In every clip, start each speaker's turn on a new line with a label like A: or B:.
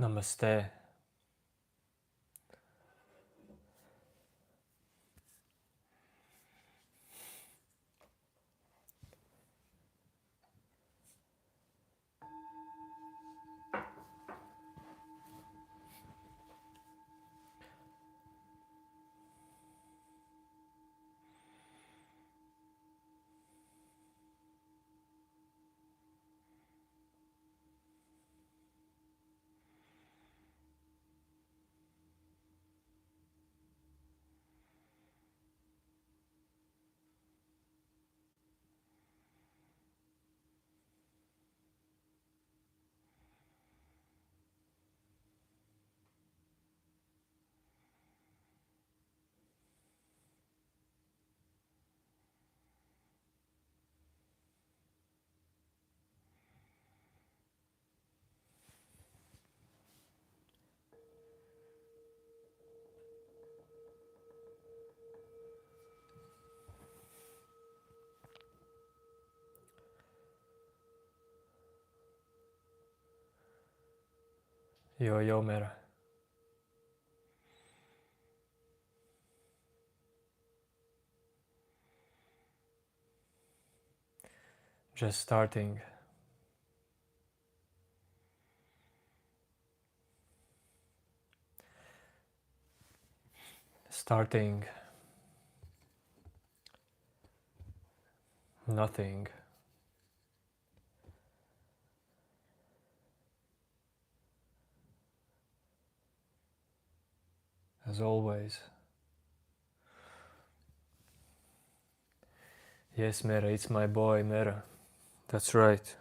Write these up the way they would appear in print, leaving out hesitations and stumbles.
A: Namaste. Yo Mera. Just starting. Starting. Nothing. As always. Yes, Mera, it's my boy, Mera. That's right.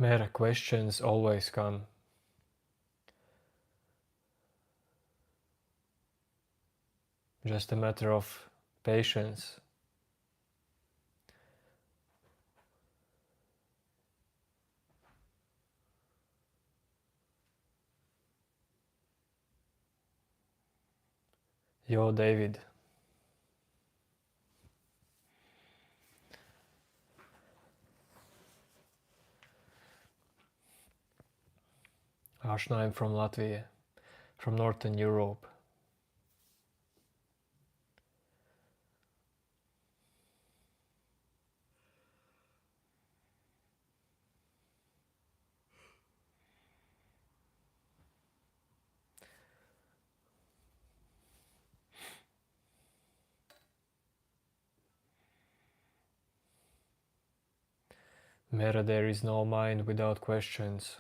A: Mera, questions always come. Just a matter of patience. Yo, David. Ashna, I'm from Latvia, from Northern Europe. Mera, there is no mind without questions.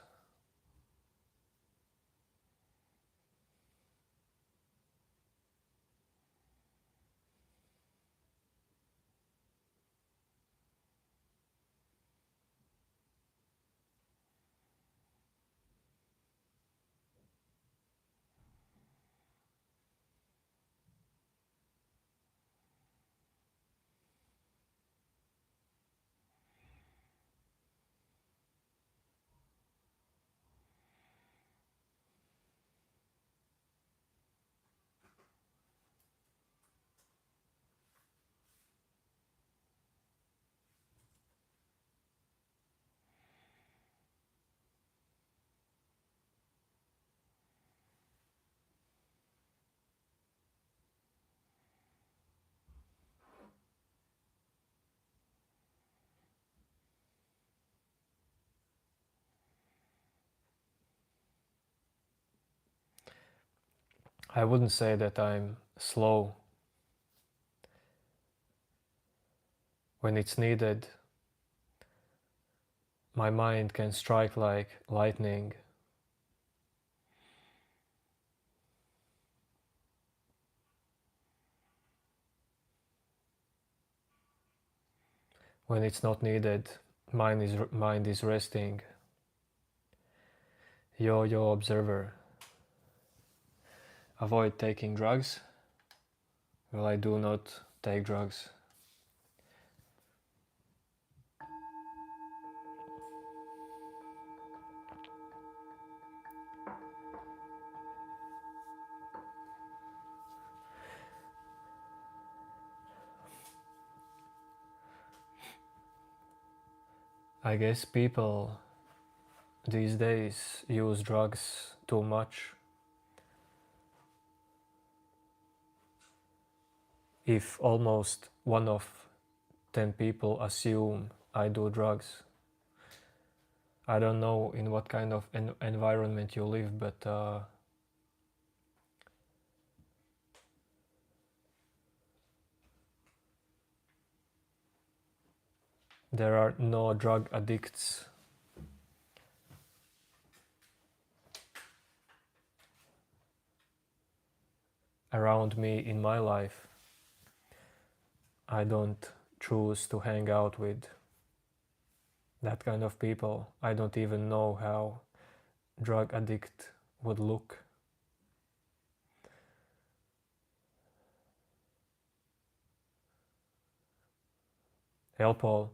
A: I wouldn't say that I'm slow. When it's needed, my mind can strike like lightning. When it's not needed, mind is resting. Yo observer. Avoid taking drugs. Well, I do not take drugs. I guess people these days use drugs too much. If almost 1 of 10 people assume I do drugs, I don't know in what kind of environment you live, but there are no drug addicts around me in my life. I don't choose to hang out with that kind of people. I don't even know how drug addict would look. Hell, Paul,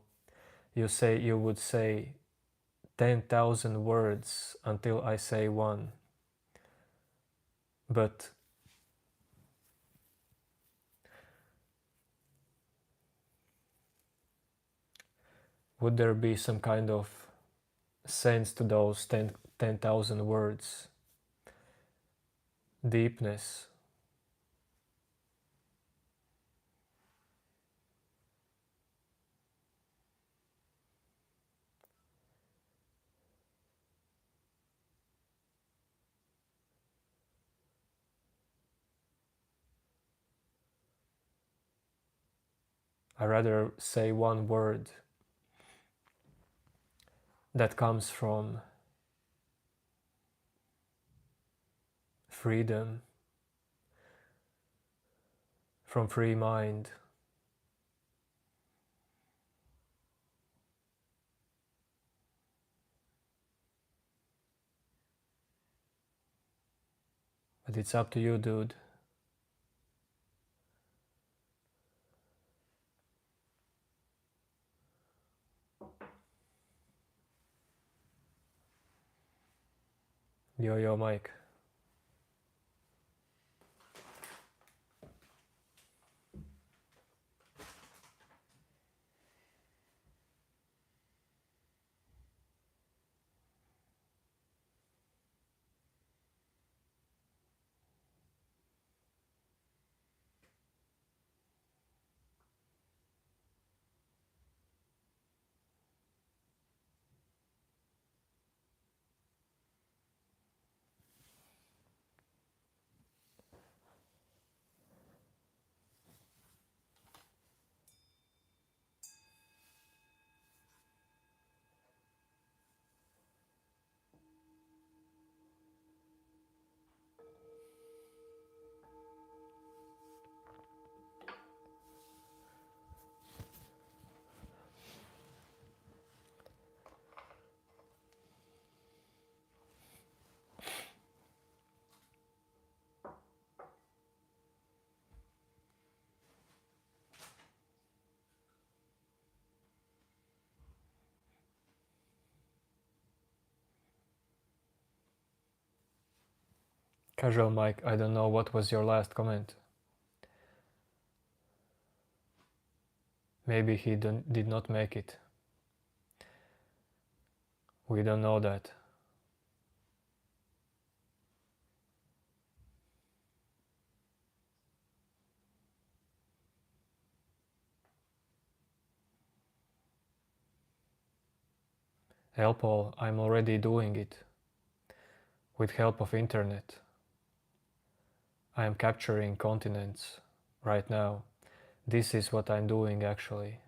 A: you say you would say 10,000 words until I say one. But would there be some kind of sense to those 10,000 words? Deepness? I rather say one word that comes from freedom, from free mind. But it's up to you, dude. Yo, Mike. Casual Mike, I don't know what was your last comment. Maybe he did not make it. We don't know that. Hell, Paul, I'm already doing it with help of internet. I am capturing continents right now. This is what I'm doing actually.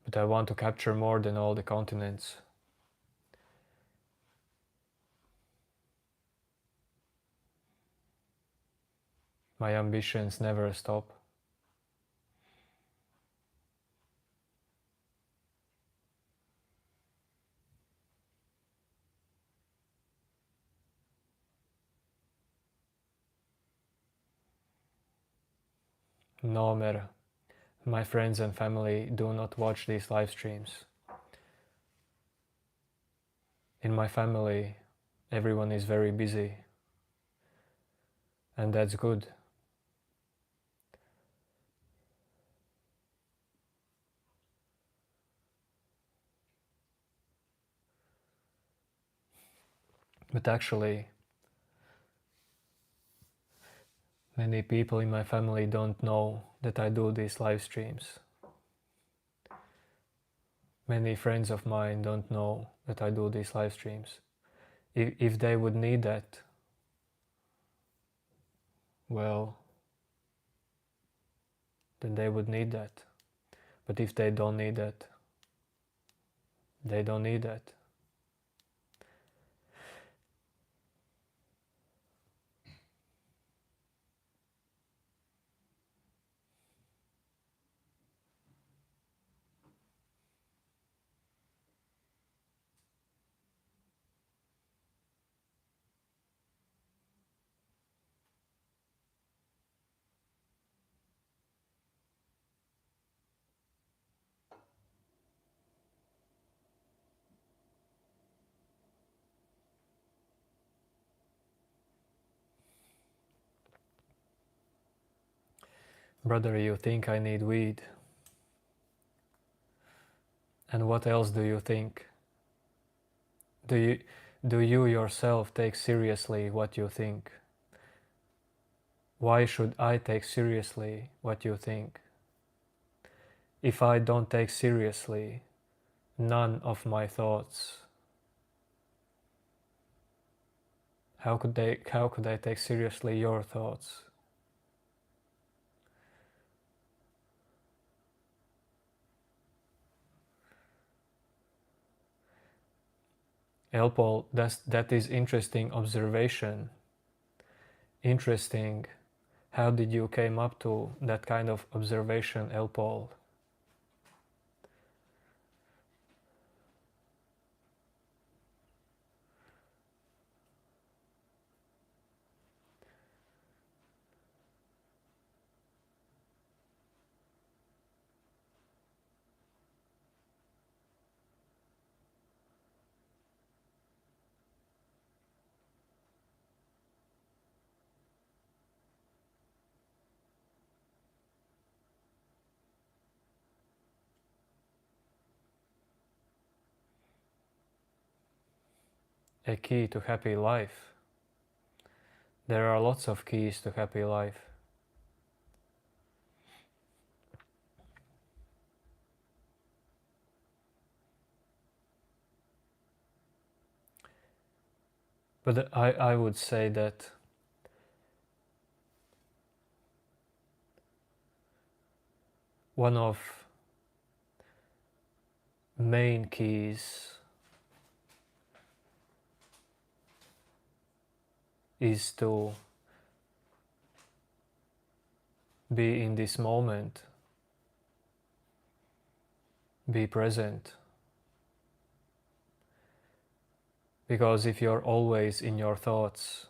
A: But I want to capture more than all the continents. My ambitions never stop. No matter. My friends and family do not watch these live streams. In my family, everyone is very busy, and that's good. But actually, many people in my family don't know that I do these live streams. Many friends of mine don't know that I do these live streams. If they would need that, well, then they would need that. But if they don't need that, they don't need that. Brother, you think I need weed? And what else do you think? Do you yourself take seriously what you think? Why should I take seriously what you think? If I don't take seriously none of my thoughts, how could I take seriously your thoughts? Paul, that is interesting observation. Interesting. How did you came up to that kind of observation, Paul? A key to happy life. There are lots of keys to happy life. But I would say that one of main keys is to be in this moment, be present. Because if you're always in your thoughts,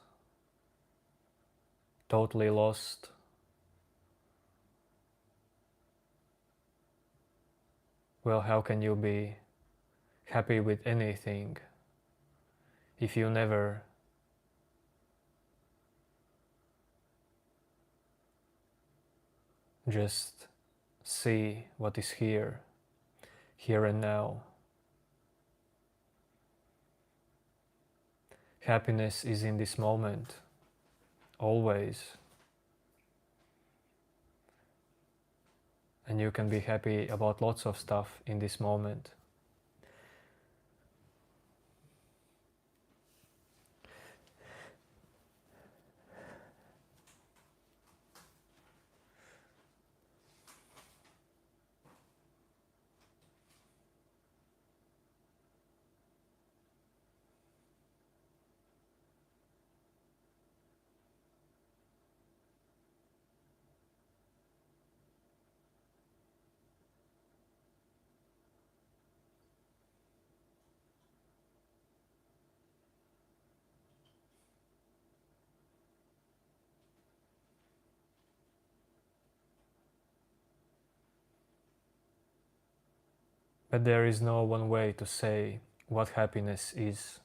A: totally lost, well, how can you be happy with anything if you never just see what is here and now? Happiness is in this moment, always. And you can be happy about lots of stuff in this moment. But there is no one way to say what happiness is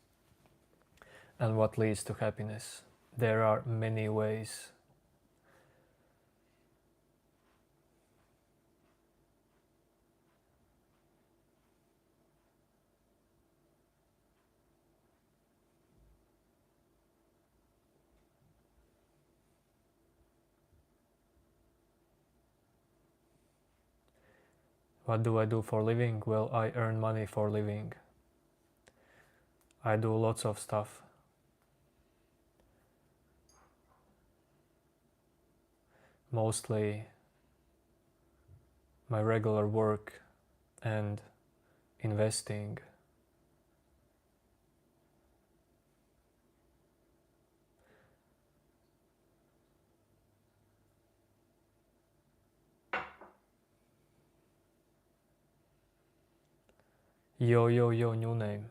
A: and what leads to happiness. There are many ways. What do I do for living? Well, I earn money for living. I do lots of stuff. Mostly my regular work and investing. Yo, yo, yo, new name.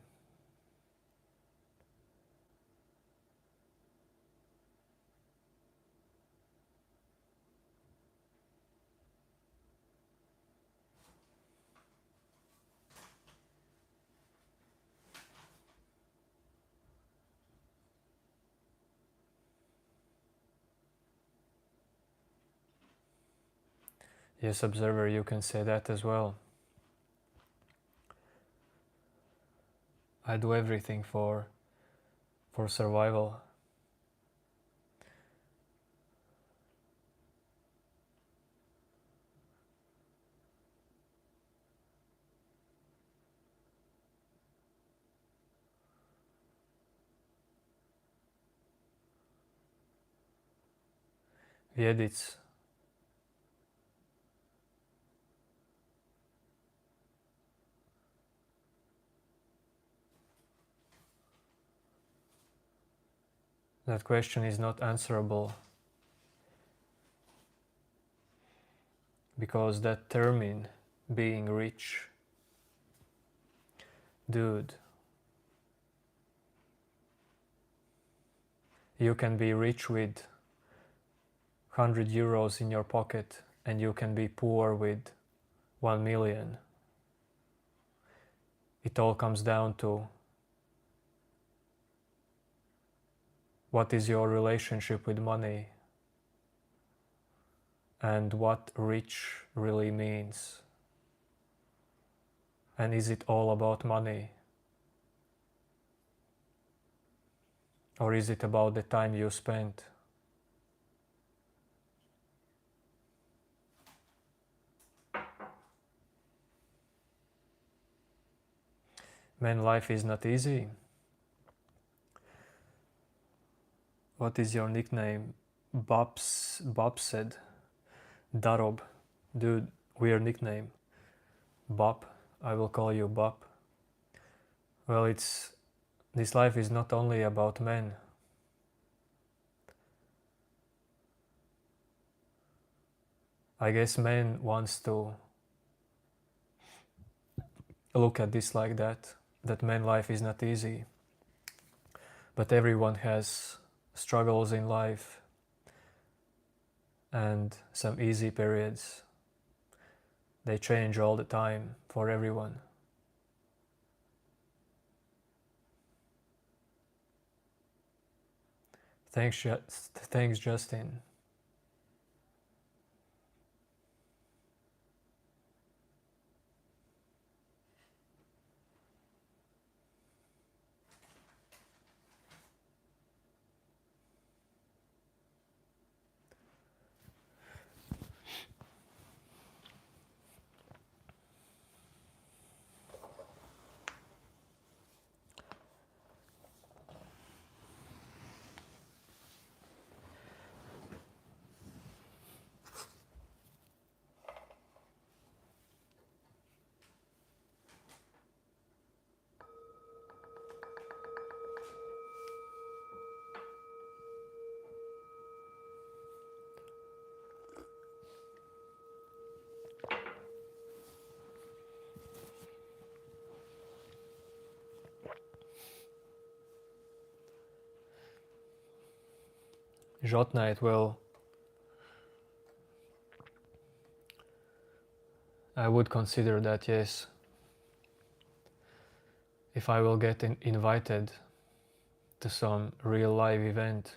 A: Yes, observer, you can say that as well. I do everything for survival. Vědic. That question is not answerable because that term, being rich, dude, you can be rich with 100 euros in your pocket and you can be poor with 1 million. It all comes down to what is your relationship with money and what rich really means. And is it all about money? Or is it about the time you spent? Man, life is not easy. What is your nickname? Bob said. Darob. Dude, weird nickname. Bob. I will call you Bob. Well, this life is not only about men. I guess man wants to look at this like that man life is not easy. But everyone has struggles in life and some easy periods. They change all the time for everyone. Thanks, Justin. Jotnight, well, I would consider that, yes. If I will get invited to some real live event,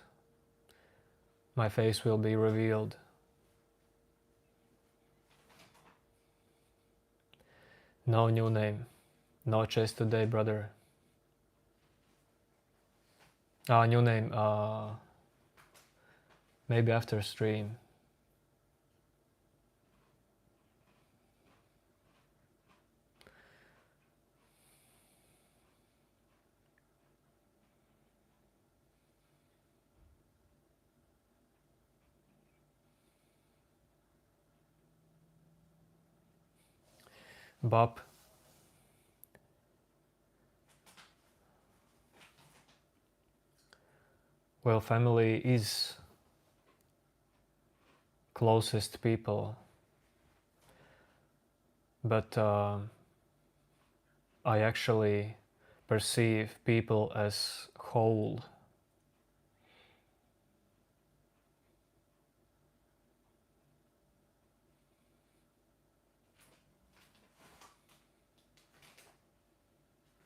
A: my face will be revealed. No new name. No chase today, brother. New name. Maybe after stream. Bob. Well, family is closest people, but I actually perceive people as whole.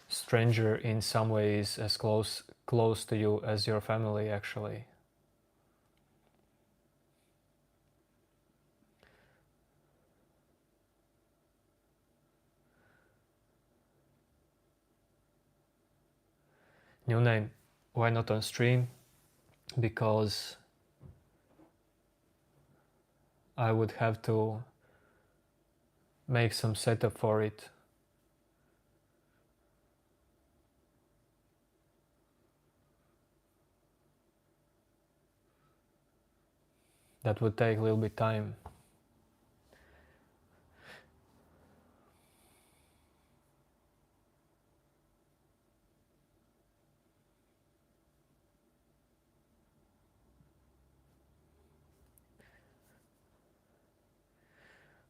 A: Stranger in some ways as close to you as your family, actually. New name. Why not on stream? Because I would have to make some setup for it. That would take a little bit time.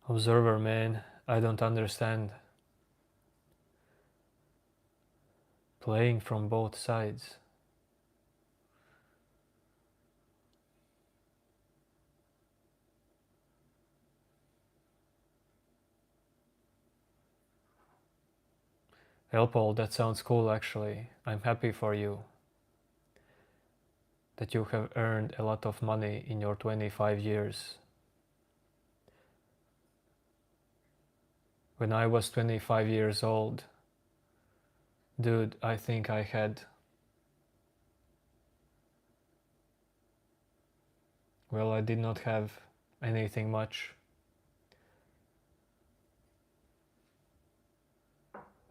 A: Observer, man, I don't understand. Playing from both sides. Paul, that sounds cool actually. I'm happy for you that you have earned a lot of money in your 25 years. When I was 25 years old, dude, I think I had, well, I did not have anything much.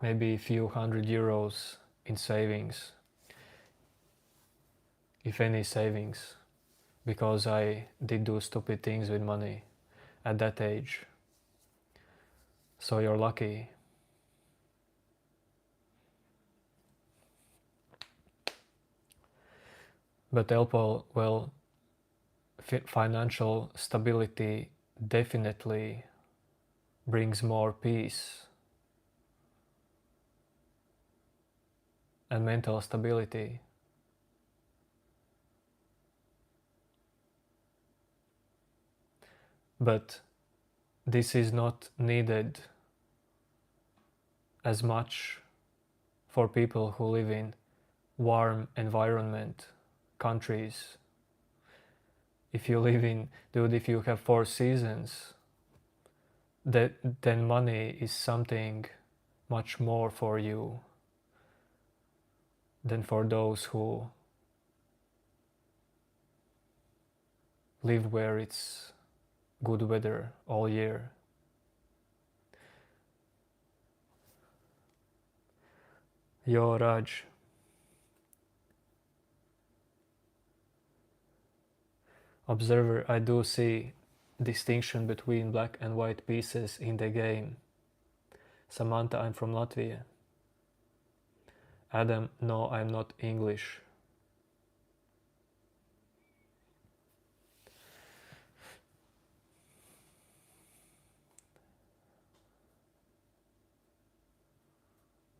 A: Maybe a few €100 in savings, if any savings, because I did do stupid things with money at that age. So you're lucky. But Paul, well, financial stability definitely brings more peace and mental stability. But this is not needed as much for people who live in warm environment countries. If you live in, dude, if you have 4 seasons, then money is something much more for you than for those who live where it's good weather all year. Yo, Raj. Observer, I do see distinction between black and white pieces in the game. Samantha, I'm from Latvia. Adam, no, I'm not English.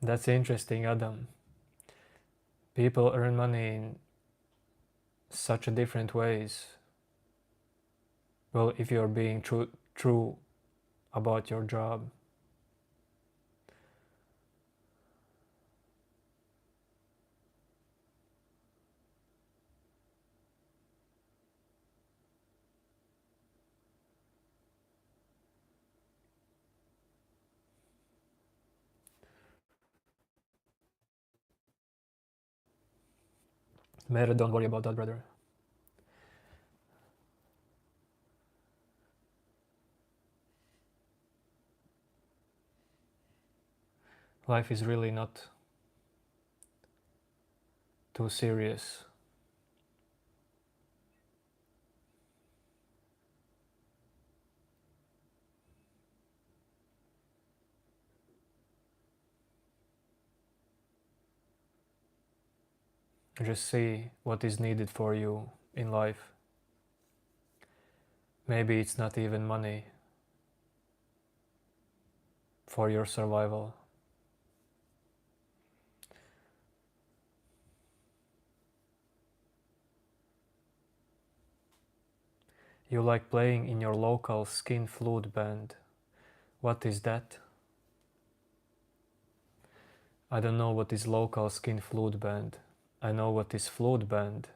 A: That's interesting, Adam. People earn money in such a different ways. Well, if you're being true about your job. Mera, don't worry about that, brother. Life is really not too serious. Just see what is needed for you in life. Maybe it's not even money for your survival. You like playing in your local skin flute band. What is that? I don't know what is local skin flute band. I know what is flute band.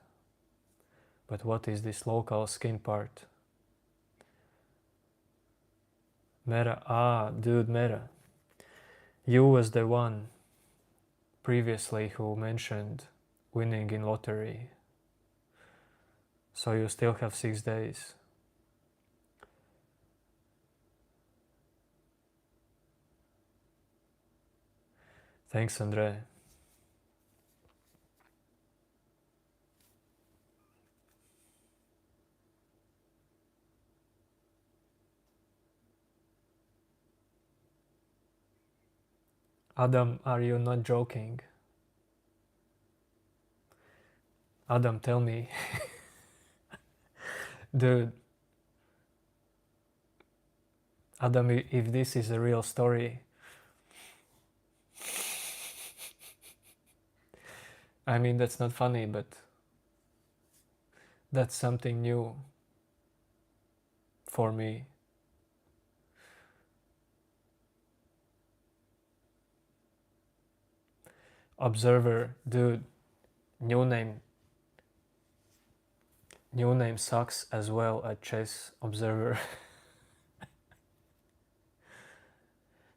A: But what is this local skin part? Mera, dude, Mera. You was the one previously who mentioned winning in lottery. So you still have 6 days. Thanks, Andre. Adam, are you not joking? Adam, tell me. Dude, Adam, if this is a real story, I mean, that's not funny, but that's something new for me. Observer, dude, new name. New name sucks as well at chess. Observer.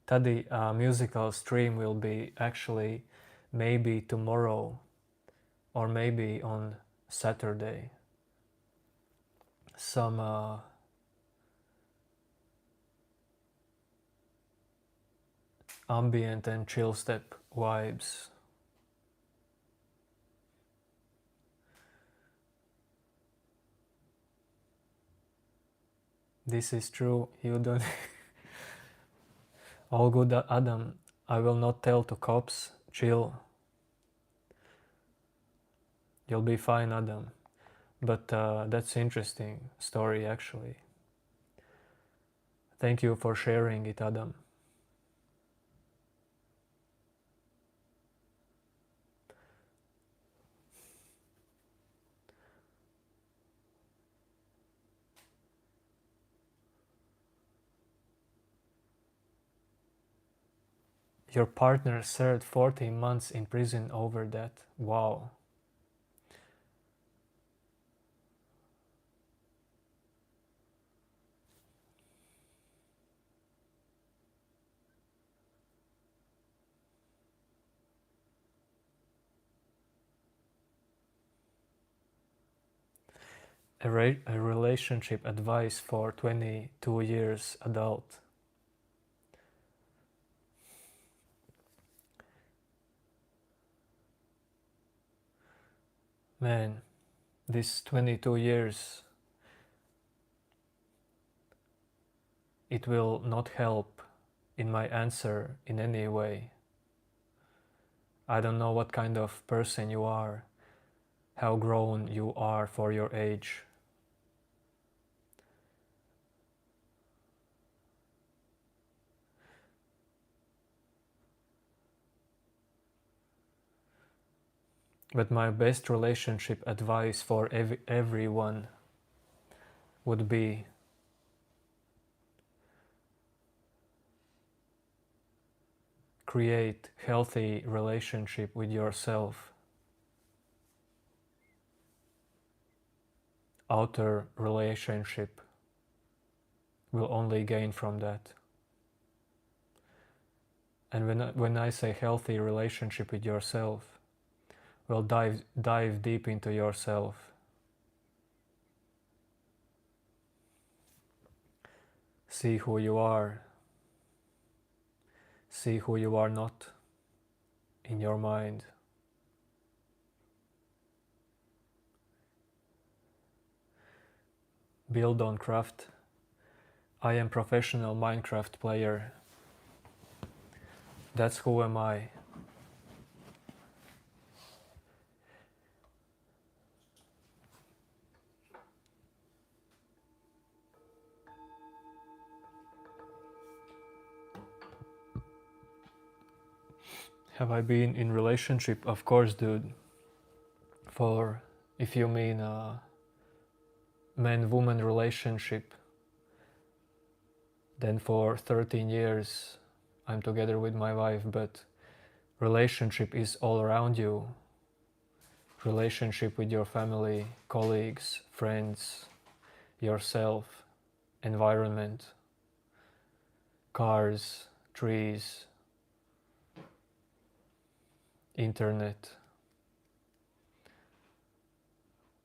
A: Tadi, musical stream will be actually maybe tomorrow or maybe on Saturday. Some ambient and chill step vibes. This is true. You don't. All good, Adam. I will not tell to cops. Chill. You'll be fine, Adam. But that's interesting story, actually. Thank you for sharing it, Adam. Your partner served 14 months in prison over that. Wow. A relationship advice for 22 years adult. Man, this 22 years, it will not help in my answer in any way. I don't know what kind of person you are, how grown you are for your age. But my best relationship advice for everyone would be create healthy relationship with yourself. Outer relationship will only gain from that. And when I say healthy relationship with yourself, well, dive deep into yourself. See who you are. See who you are not in your mind. Build on craft. I am professional Minecraft player. That's who am I. Have I been in relationship? Of course, dude. For if you mean a man-woman relationship, then for 13 years I'm together with my wife, but relationship is all around you. Relationship with your family, colleagues, friends, yourself, environment, cars, trees, internet.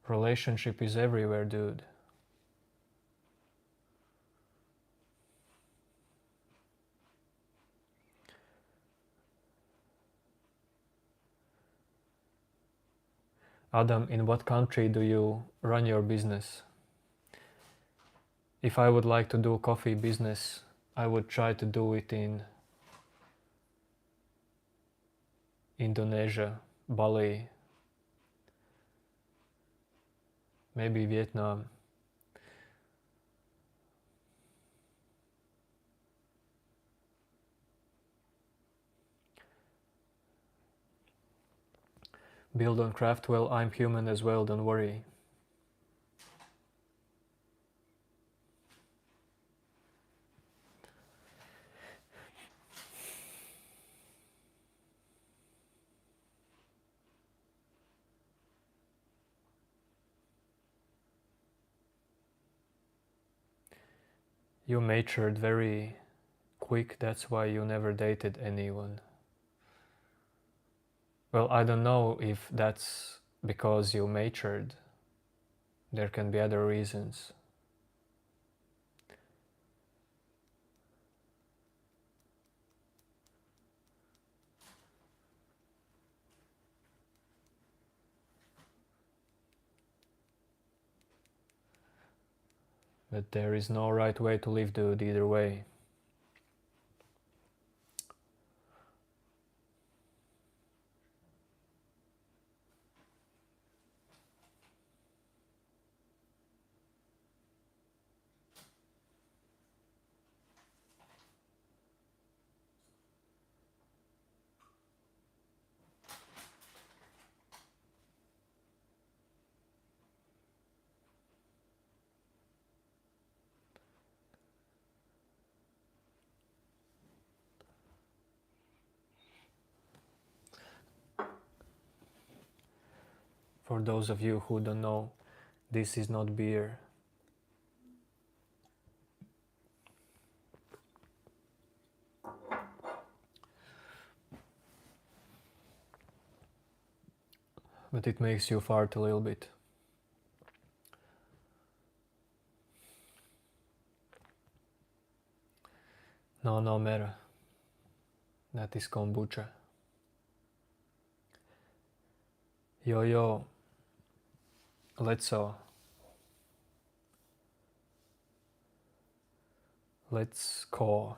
A: Relationship is everywhere, dude. Adam, in what country do you run your business? If I would like to do coffee business, I would try to do it in Indonesia, Bali, maybe Vietnam. Build on craft. Well, I'm human as well, don't worry. You matured very quick, that's why you never dated anyone. Well, I don't know if that's because you matured. There can be other reasons. But there is no right way to live, dude, either way. For those of you who don't know, this is not beer. But it makes you fart a little bit. No matter. That is kombucha. Yo, let's go.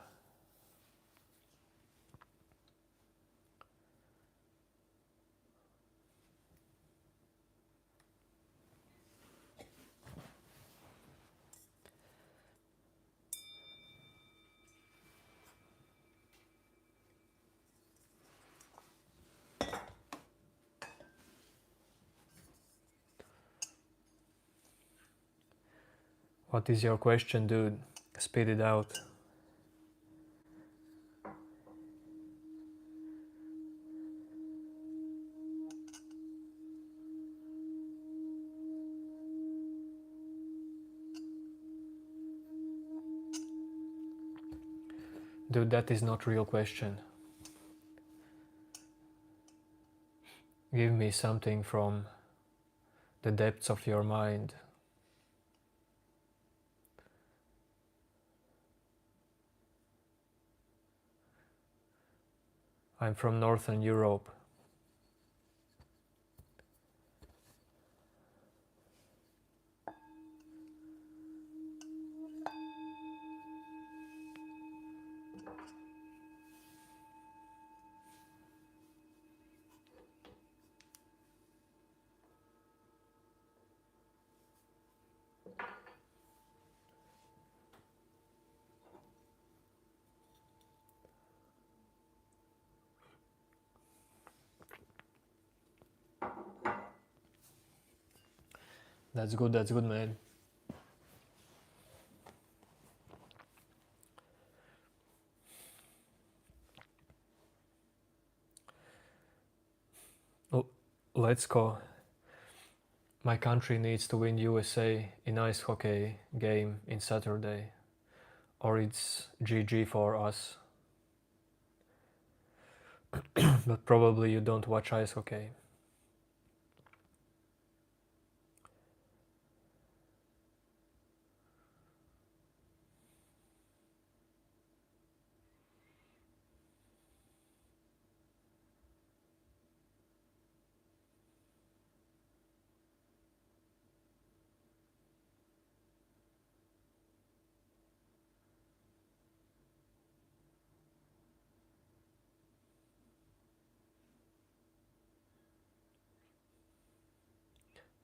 A: What is your question, dude? Spit it out. Dude, that is not real question. Give me something from the depths of your mind. I'm from Northern Europe. That's good, man. Let's go. My country needs to win USA in ice hockey game in Saturday, or it's GG for us. But probably you don't watch ice hockey.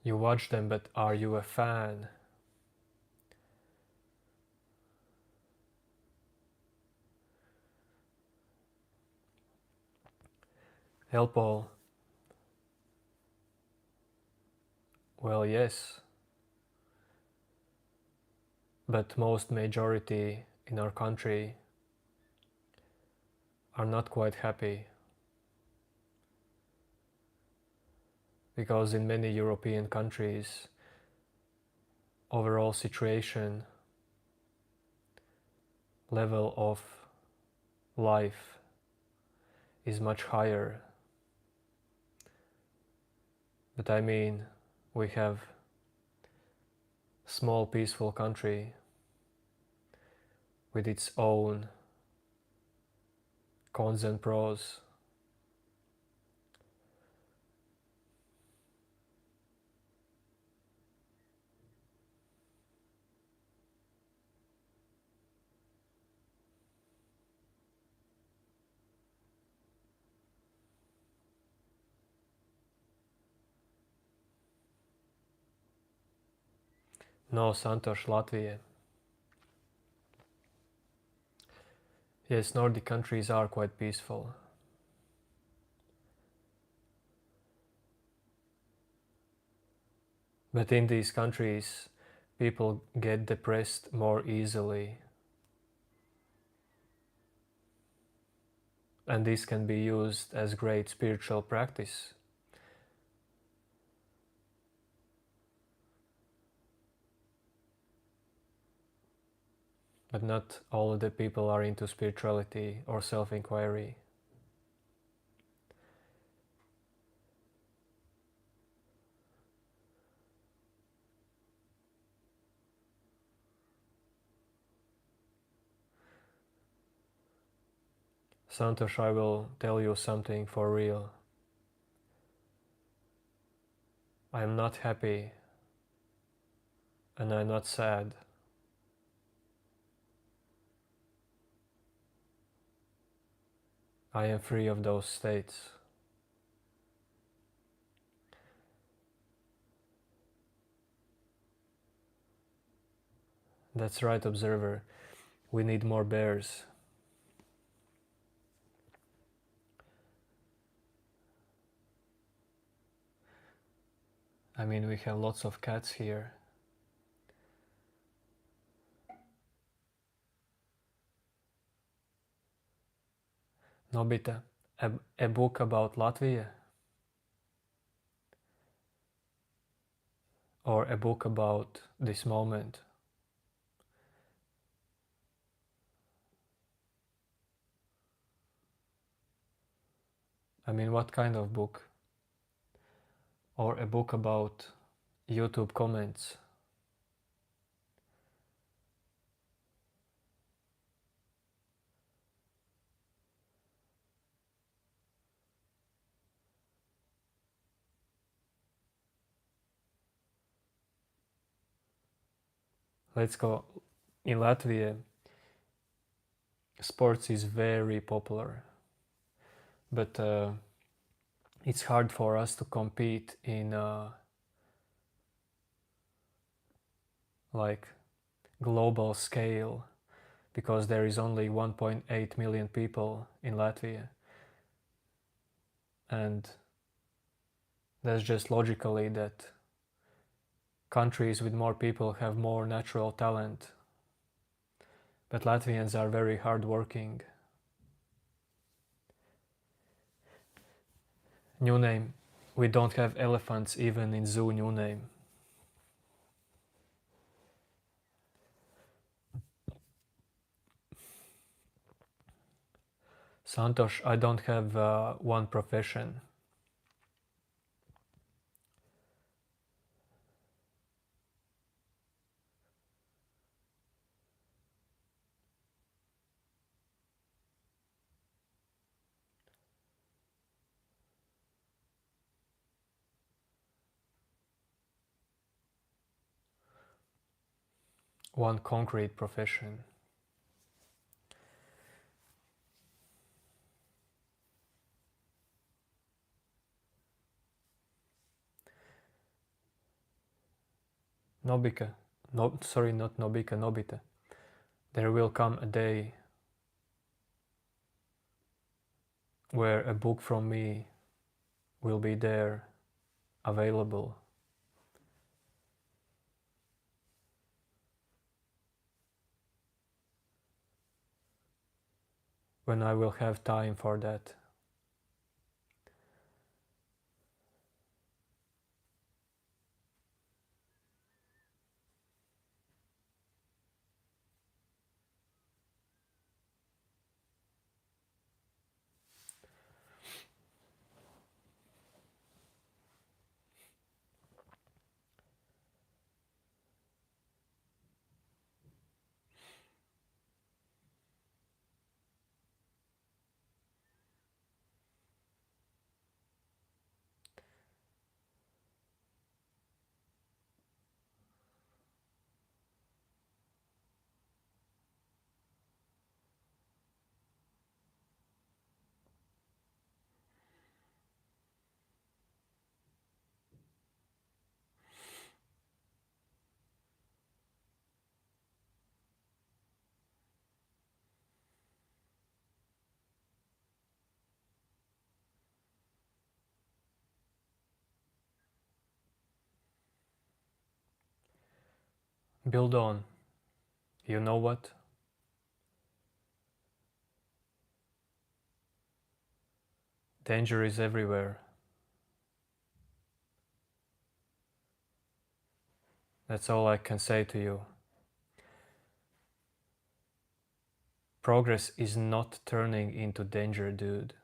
A: You watch them, but are you a fan? Help all. Well, yes. But most majority in our country are not quite happy. Because in many European countries, overall situation, level of life is much higher. But I mean, we have small peaceful country with its own cons and pros. No, Santosh, Latvia. Yes, Nordic countries are quite peaceful. But in these countries, people get depressed more easily. And this can be used as great spiritual practice. But not all of the people are into spirituality or self-inquiry. Santosh, I will tell you something for real. I am not happy and I'm not sad. I am free of those states. That's right, observer. We need more bears. I mean, we have lots of cats here. Nobita, a book about Latvia or a book about this moment? I mean, what kind of book? Or a book about YouTube comments? Let's go. In Latvia, sports is very popular, but it's hard for us to compete in like global scale because there is only 1.8 million people in Latvia, and that's just logically that countries with more people have more natural talent, but Latvians are very hardworking. New name. We don't have elephants even in zoo new name. Santosh, I don't have one profession. One concrete profession. Nobika. No, sorry, not Nobika, Nobita. There will come a day where a book from me will be there, available. When I will have time for that. Build on. You know what? Danger is everywhere. That's all I can say to you. Progress is not turning into danger, dude.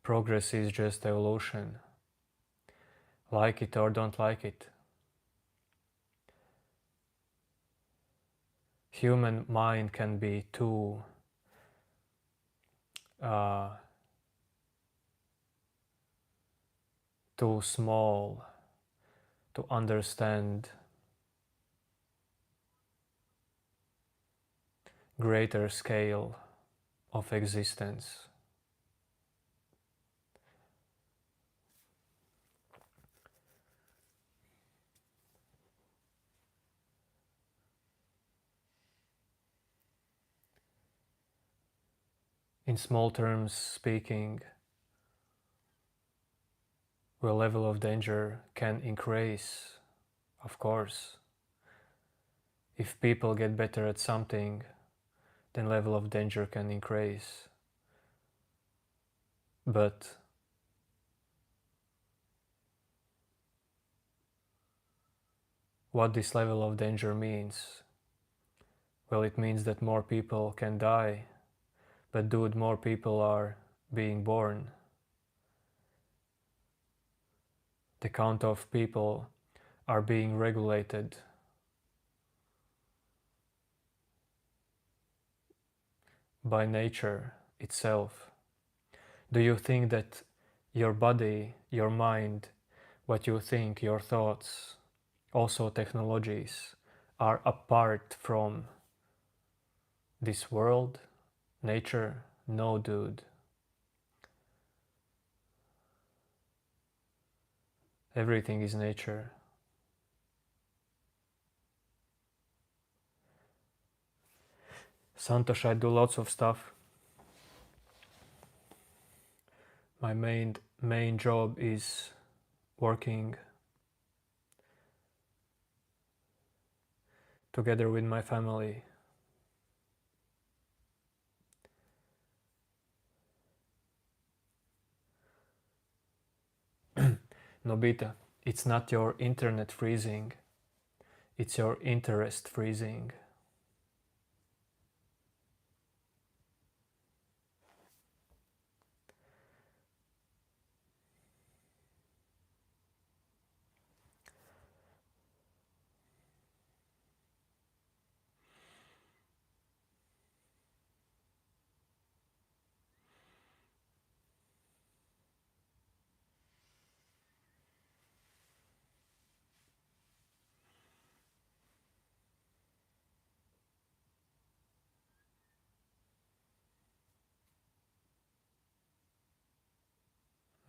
A: Progress is just evolution. Like it or don't like it. Human mind can be uh, too small to understand greater scale of existence. In small terms speaking, the level of danger can increase, of course. If people get better at something, then level of danger can increase. But what this level of danger means? Well, it means that more people can die, but dude, more people are being born. The count of people are being regulated by nature itself. Do you think that your body, your mind, what you think, your thoughts, also technologies, are apart from this world, nature? No, dude. Everything is nature. Santosh, I do lots of stuff. My main job is working together with my family. Nobita, it's not your internet freezing, it's your interest freezing.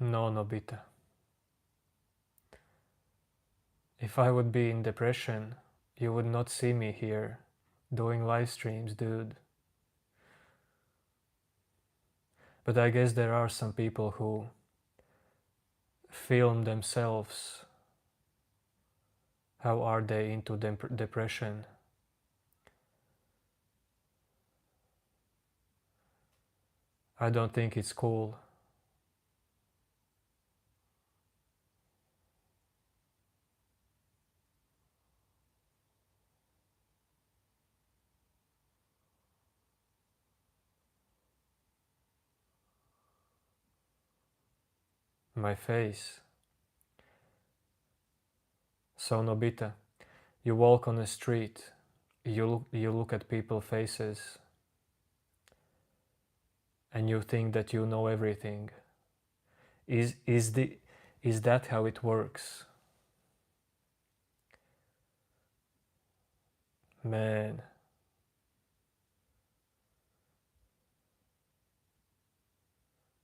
A: No, Nobita. If I would be in depression, you would not see me here doing live streams, dude. But I guess there are some people who film themselves. How are they into depression? I don't think it's cool. My face. So Nobita, you walk on a street, you look at people's faces, and you think that you know everything. Is that how it works? Man.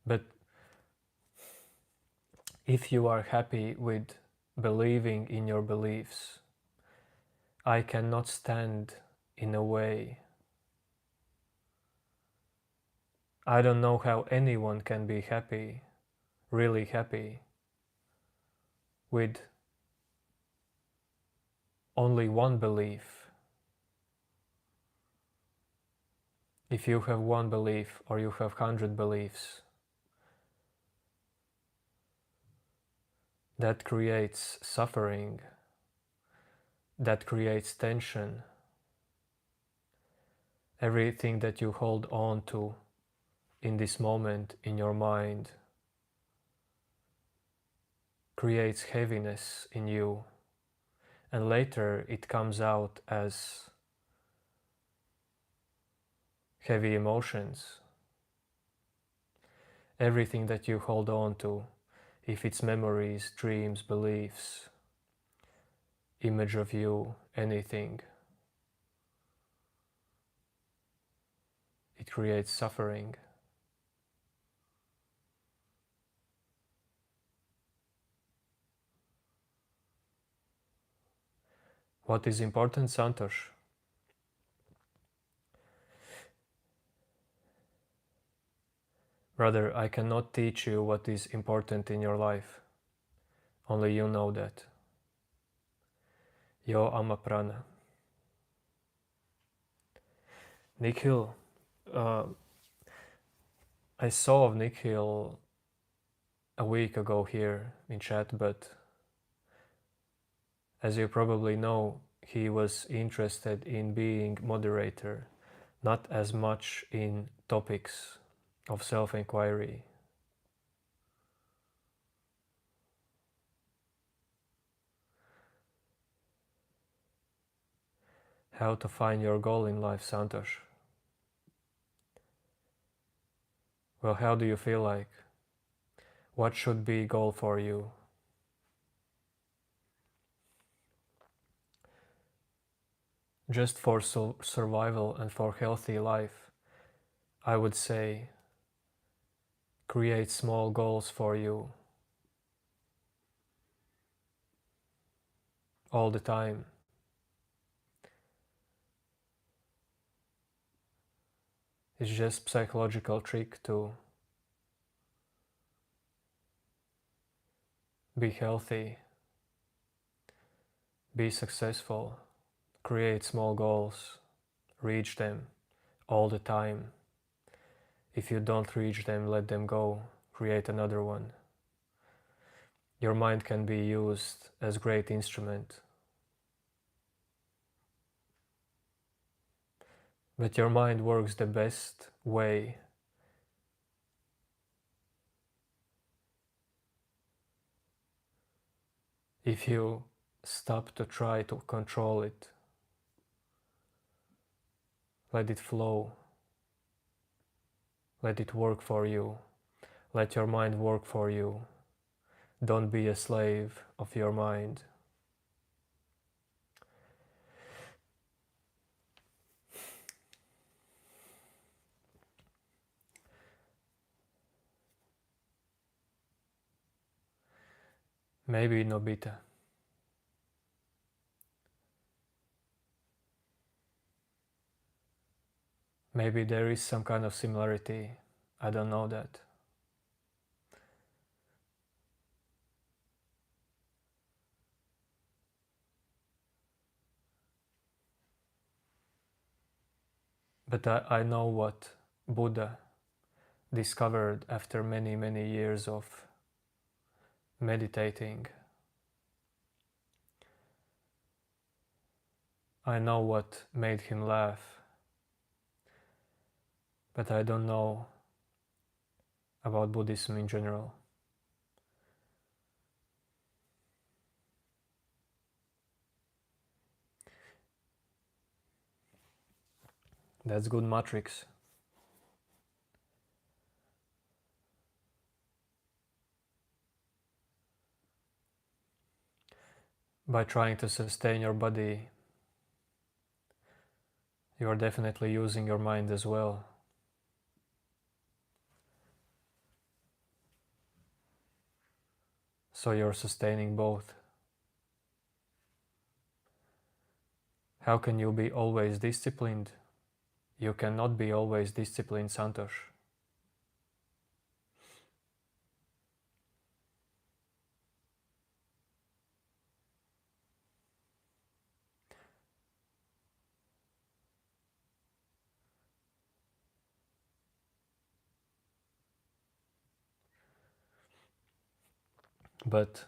A: But if you are happy with believing in your beliefs, I cannot stand in a way. I don't know how anyone can be happy, really happy, with only one belief. If you have one belief or you have 100 beliefs, that creates suffering, that creates tension. Everything that you hold on to in this moment in your mind creates heaviness in you, and later it comes out as heavy emotions. Everything that you hold on to, if it's memories, dreams, beliefs, image of you, anything, it creates suffering. What is important, Santosh? Brother, I cannot teach you what is important in your life. Only you know that. Yo ama prana. Nikhil, uh, I saw Nikhil a week ago here in chat, but as you probably know, he was interested in being moderator, not as much in topics of self-inquiry. How to find your goal in life, Santosh? Well, how do you feel like? What should be goal for you? Just for survival and for healthy life, I would say create small goals for you all the time. It's just psychological trick to be healthy, be successful, create small goals, reach them all the time. If you don't reach them, let them go, create another one. Your mind can be used as a great instrument. But your mind works the best way if you stop to try to control it. Let it flow. Let it work for you. Let your mind work for you. Don't be a slave of your mind. Maybe Nobita. Maybe there is some kind of similarity. I don't know that. But I know what Buddha discovered after many, many years of meditating. I know what made him laugh, but I don't know about Buddhism in general. That's good matrix. By trying to sustain your body, you are definitely using your mind as well. So you're sustaining both. How can you be always disciplined? You cannot be always disciplined, Santosh. But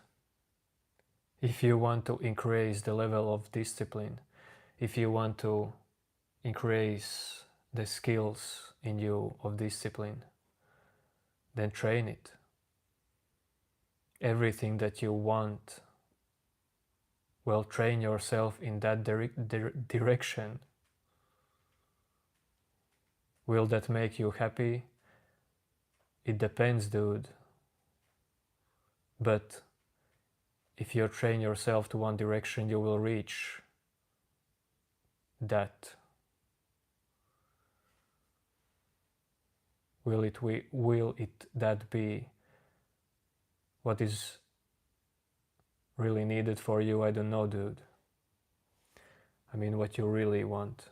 A: if you want to increase the level of discipline, if you want to increase the skills in you of discipline, then train it. Everything that you want, well, train yourself in that direction. Will that make you happy? It depends, dude. But if you train yourself to one direction, you will reach that. Will it that be what is really needed for you? I don't know, dude. I mean, what you really want.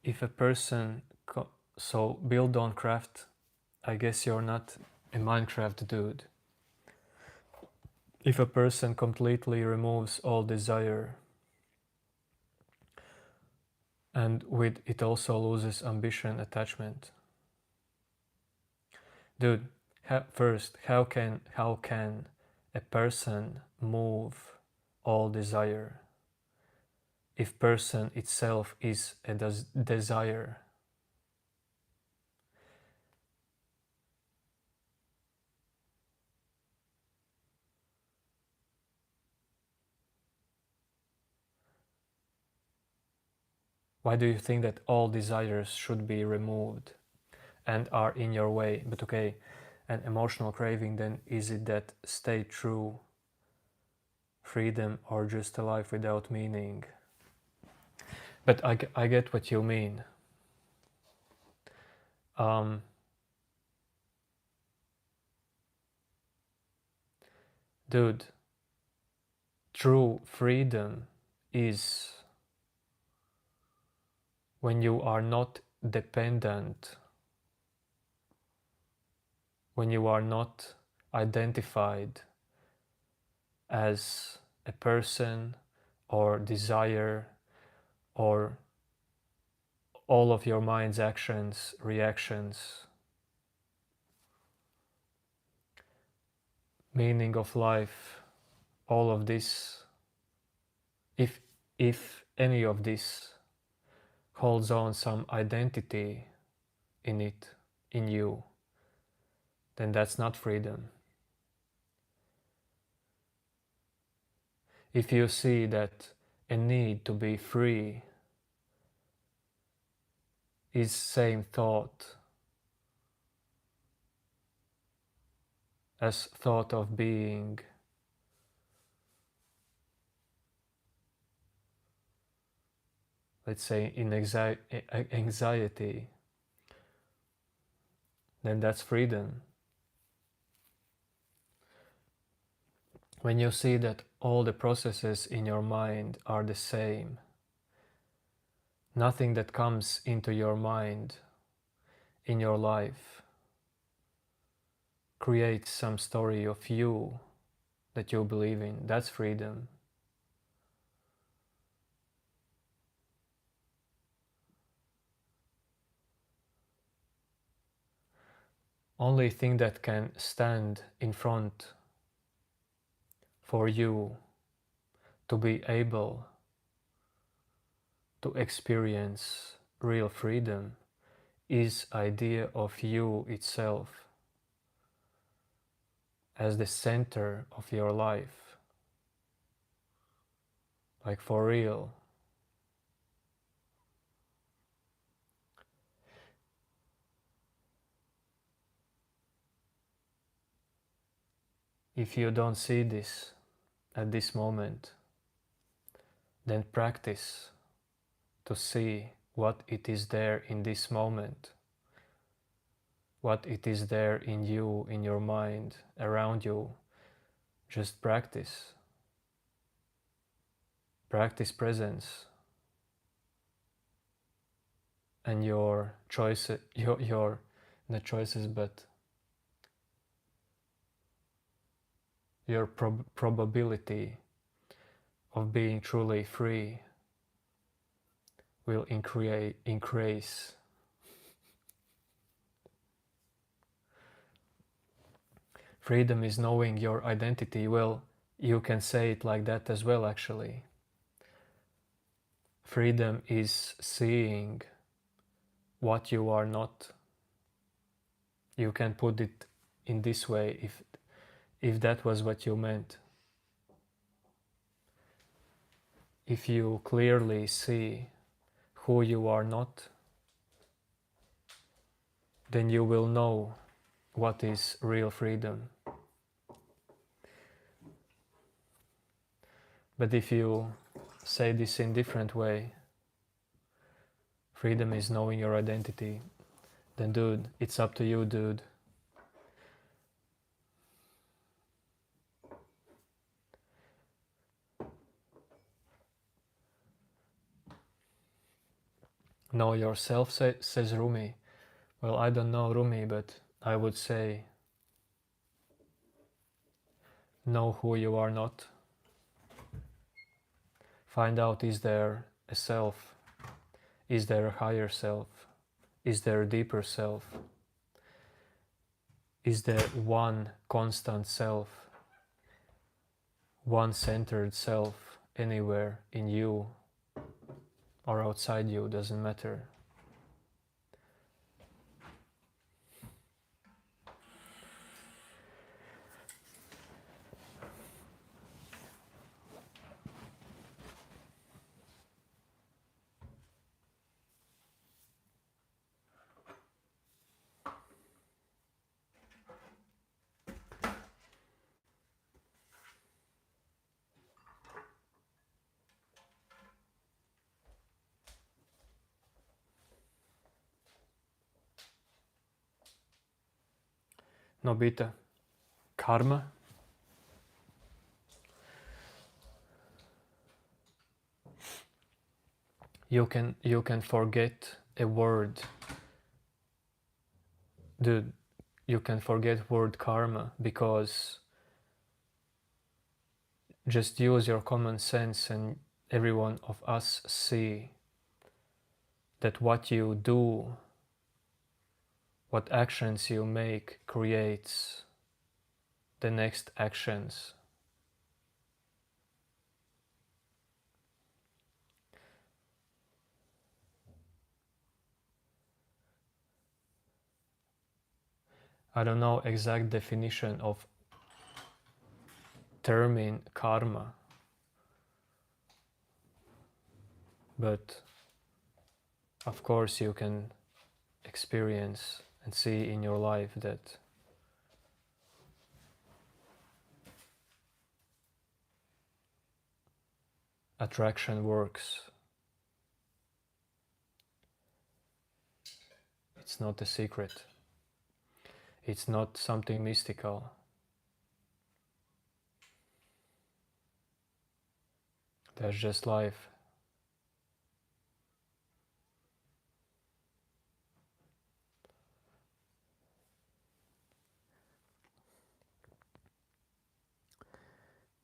A: if a person so build on craft, I guess you're not a Minecraft dude. If a person completely removes all desire, and with it also loses ambition, attachment, dude, first, how can a person move all desire if person itself is a desire? Why do you think that all desires should be removed and are in your way? But okay, an emotional craving, then is it that stay true freedom or just a life without meaning? But I get what you mean. Dude, true freedom is when you are not dependent, when you are not identified as a person or desire or all of your mind's actions, reactions, meaning of life, all of this, if any of this holds on some identity in it, in you, then that's not freedom. If you see that a need to be free is same thought as thought of being let's say in anxiety, then that's freedom. When you see that all the processes in your mind are the same, nothing that comes into your mind in your life creates some story of you that you believe in, that's freedom. Only thing that can stand in front for you to be able to experience real freedom is idea of you itself as the center of your life, like for real. If you don't see this at this moment, then practice to see what it is there in this moment, what it is there in you, in your mind, around you. Just practice. Practice presence. And your choices, your not choices, but your probability of being truly free will increase. Freedom is knowing your identity. Well, you can say it like that as well, actually. Freedom is seeing what you are not. You can put it in this way if that was what you meant. If you clearly see who you are not, then you will know what is real freedom. But if you say this in a different way, freedom is knowing your identity, then dude, it's up to you, dude. Know yourself, says Rumi. Well, I don't know Rumi, but I would say know who you are not. Find out, is there a self? Is there a higher self? Is there a deeper self? Is there one constant self? One centered self anywhere in you or outside you, doesn't matter. Nobita, karma. You can forget a word. Dude, you can forget word karma because just use your common sense and every one of us see that what you do, what actions you make creates the next actions. I don't know exact definition of term karma, but of course you can experience and see in your life that attraction works. It's not a secret. It's not something mystical. That's just life.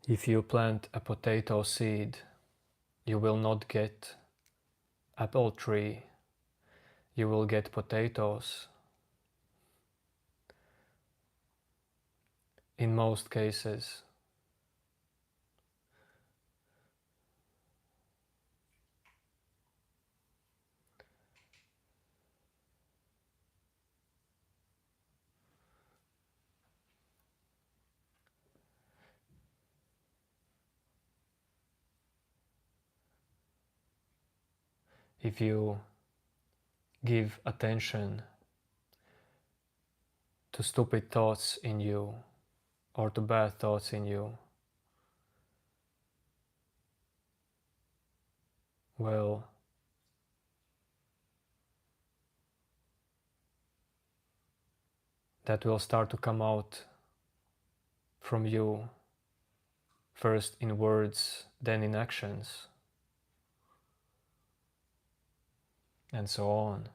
A: If you plant a potato seed, you will not get apple tree. You will get potatoes. In most cases. If you give attention to stupid thoughts in you or to bad thoughts in you, well, that will start to come out from you, first in words, then in actions, and so on.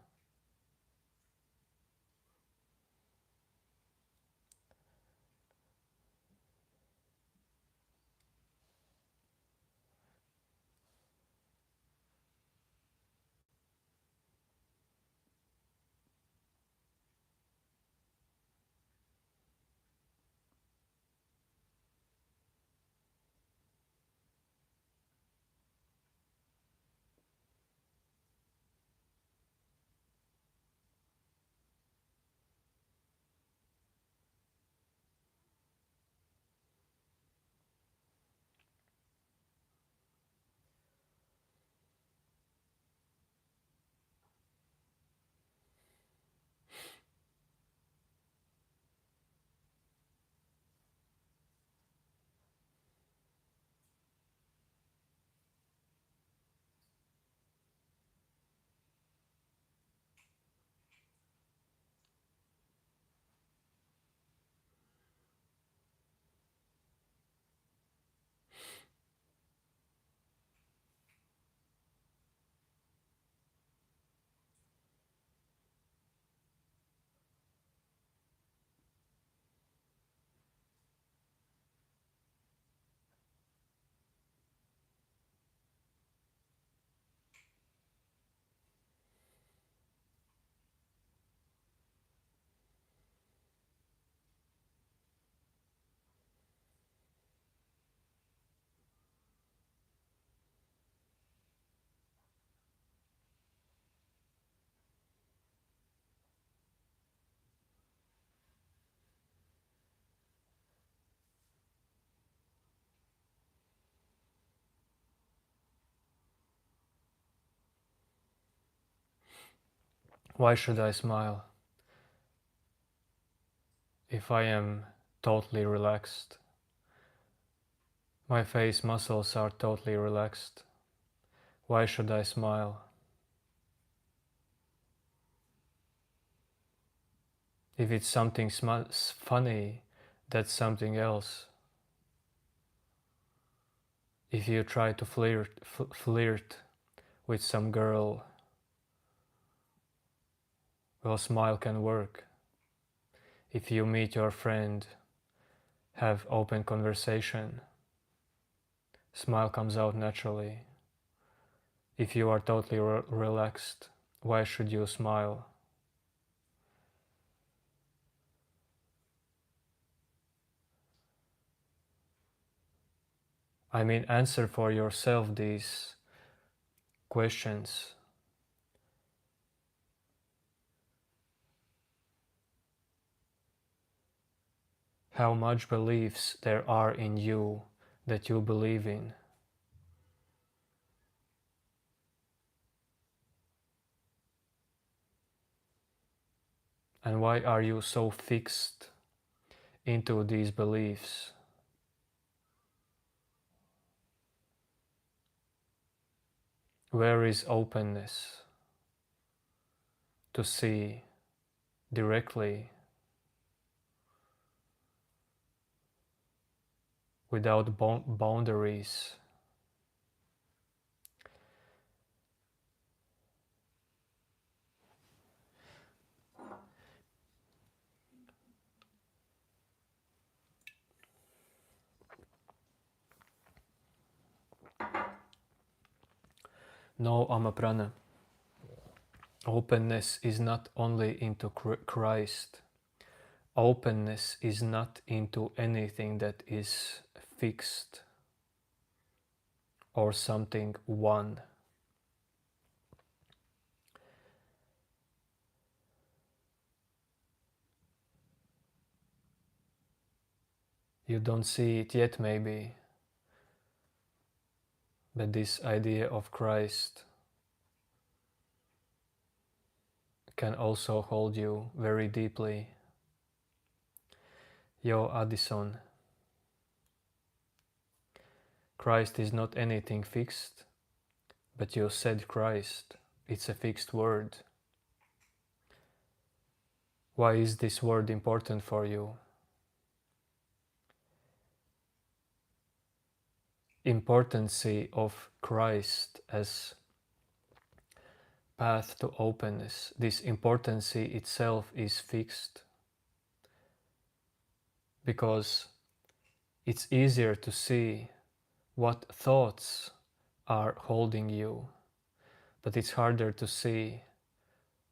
A: Why should I smile if I am totally relaxed? My face muscles are totally relaxed. Why should I smile? If it's something funny, that's something else. If you try to flirt with some girl, well, smile can work. If you meet your friend, have open conversation, smile comes out naturally. If you are totally relaxed, why should you smile? I mean, answer for yourself these questions. How much beliefs there are in you that you believe in? And why are you so fixed into these beliefs? Where is openness to see directly without boundaries? No, Amaprana. Openness is not only into Christ. Openness is not into anything that is fixed or something one. You don't see it yet, maybe, but this idea of Christ can also hold you very deeply. Yo, Addison, Christ is not anything fixed, but you said Christ. It's a fixed word. Why is this word important for you? Importance of Christ as path to openness. This importance itself is fixed because it's easier to see what thoughts are holding you, but it's harder to see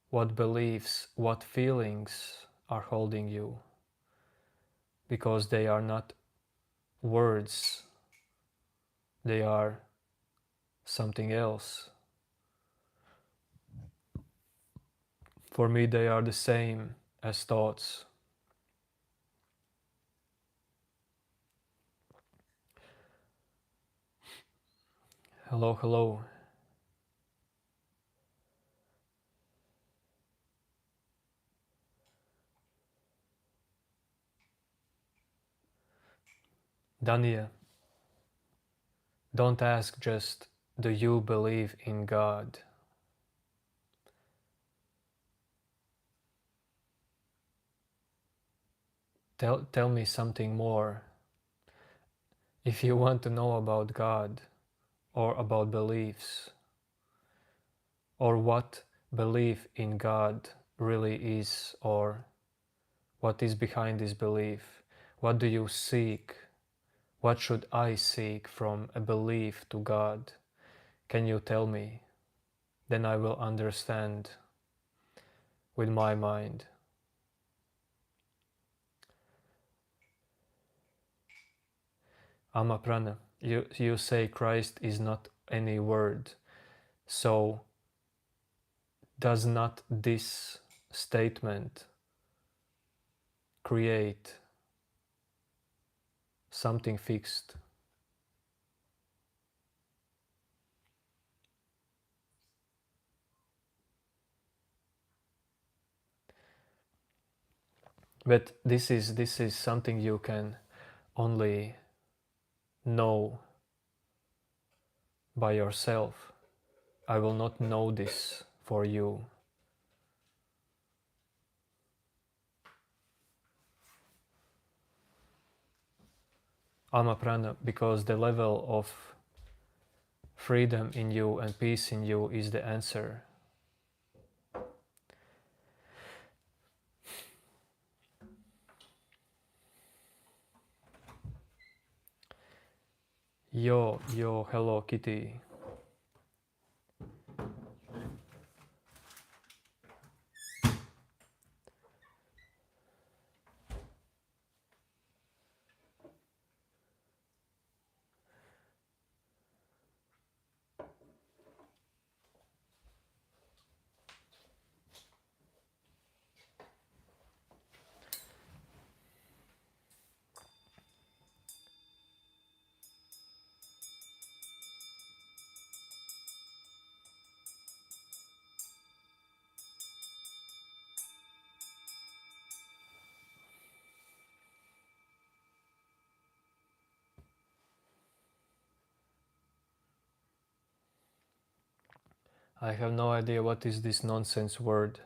A: what beliefs, what feelings are holding you, because they are not words, they are something else. For me, they are the same as thoughts. Hello, hello. Dania, don't ask just, do you believe in God? Tell me something more. If you want to know about God, or about beliefs, or what belief in God really is, or what is behind this belief, what do you seek? What should I seek from a belief to God? Can you tell me? Then I will understand with my mind. Amaprana, you say Christ is not any word. So does not this statement create something fixed? But this is something you can only know by yourself. I will not know this for you. Amaprana, because the level of freedom in you and peace in you is the answer. Yo, hello Kitty. I have no idea what is this nonsense word.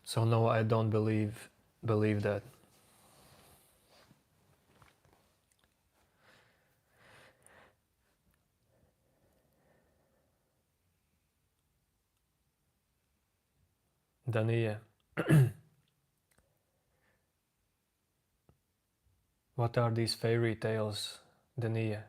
A: So no, I don't believe that. Dania, what are these fairy tales, Dania?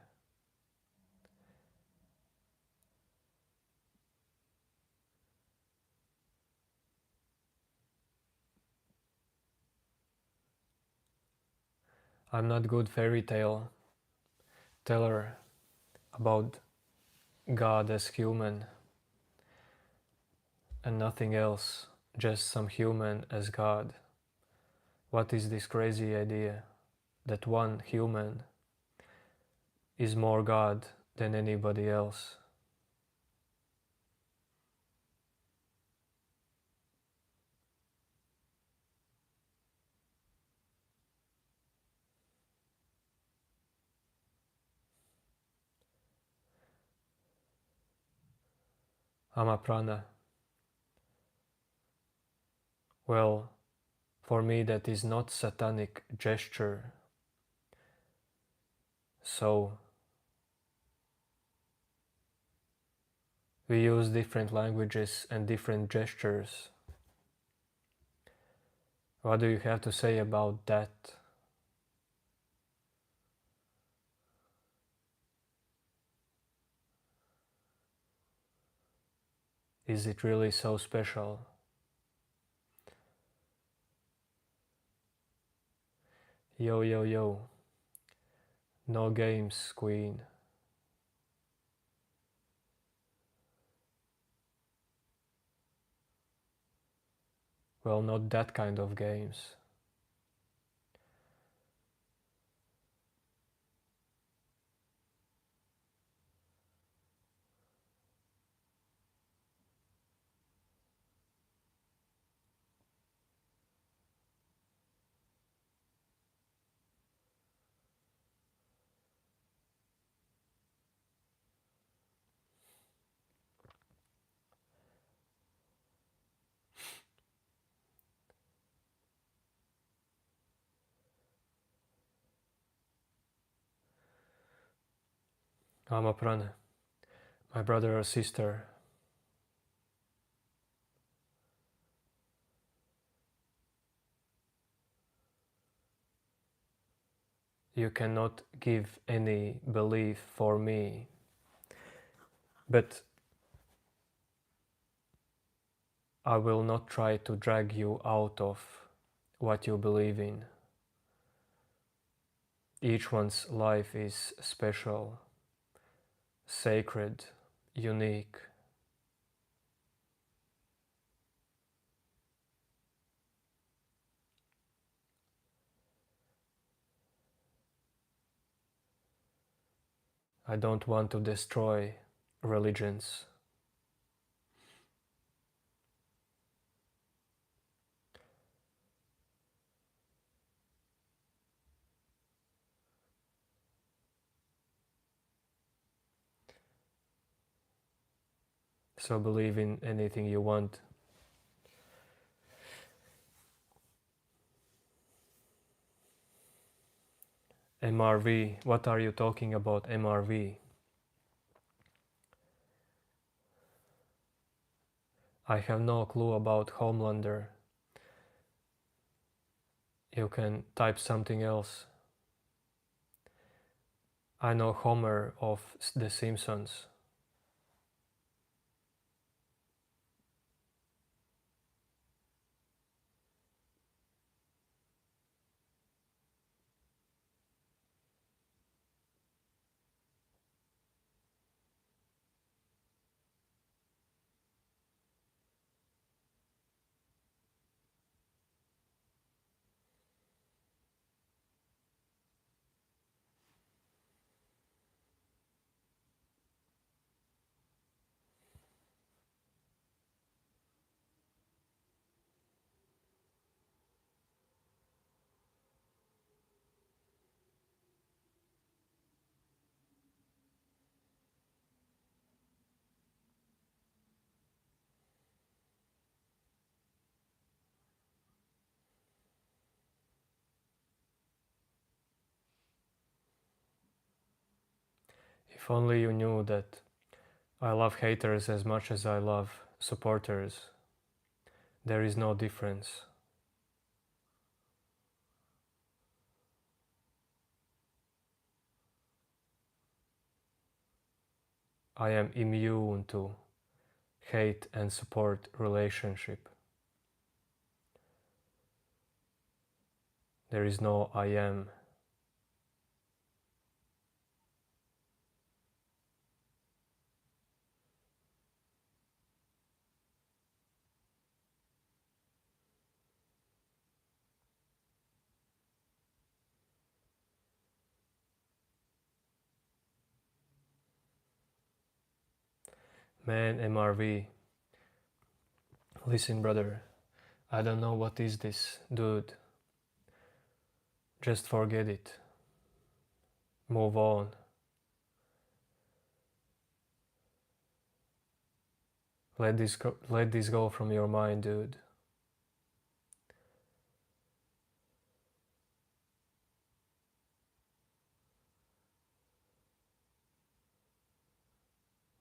A: I'm not good fairy tale teller about God as human and nothing else, just some human as God. What is this crazy idea that one human is more God than anybody else? Amaprana. Well, for me that is not satanic gesture. So we use different languages and different gestures. What do you have to say about that? Is it really so special? Yo, yo, yo. No games, Queen. Well, not that kind of games. Amaprana, my brother or sister, you cannot give any belief for me, but I will not try to drag you out of what you believe in. Each one's life is special, sacred, unique. I don't want to destroy religions. So believe in anything you want. MRV, what are you talking about, MRV? I have no clue about Homelander. You can type something else. I know Homer of The Simpsons. If only you knew that I love haters as much as I love supporters. There is no difference. I am immune to hate and support relationship. There is no I am. Man, MRV, listen brother, I don't know what is this, dude. Just forget it. Move on. Let this go from your mind, dude.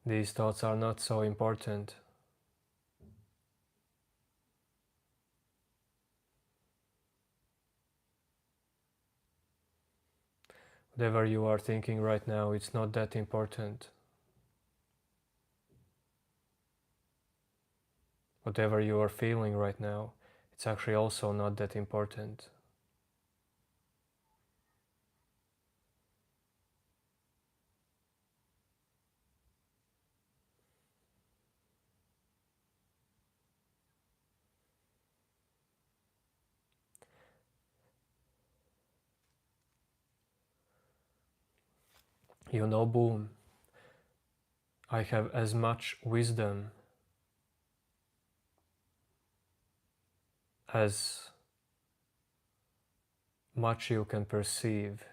A: These thoughts are not so important. Whatever you are thinking right now, it's not that important. Whatever you are feeling right now, it's actually also not that important. You know, boom, I have as much wisdom as much you can perceive,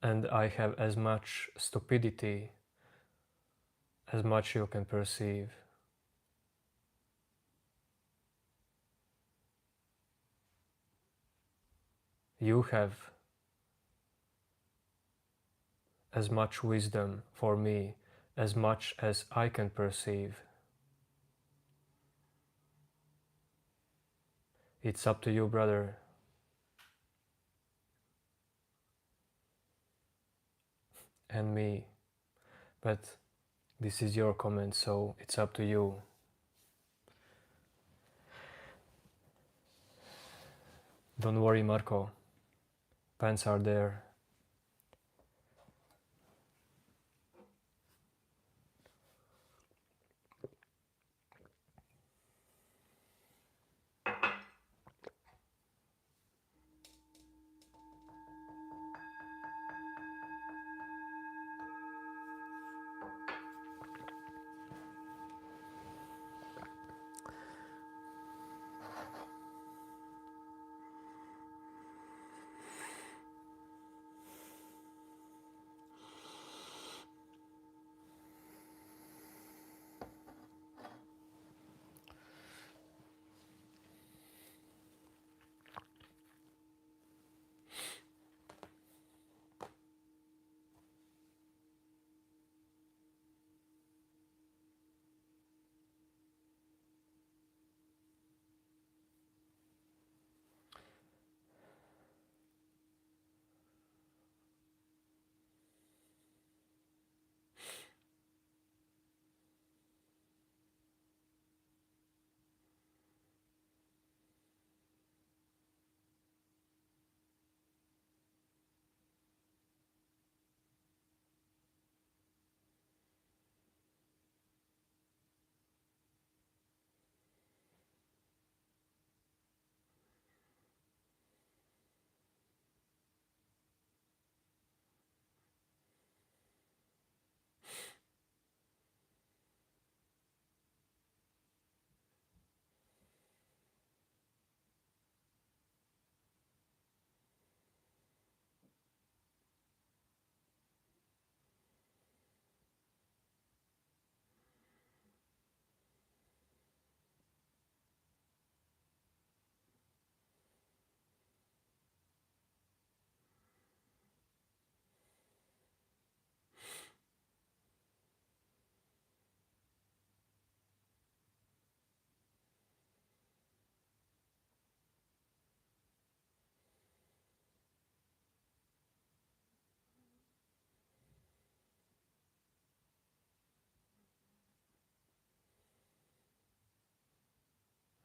A: and I have as much stupidity as much you can perceive. You have as much wisdom for me as much as I can perceive. It's up to you, brother. And me. But this is your comment, so it's up to you. Don't worry, Marco. Pants are there.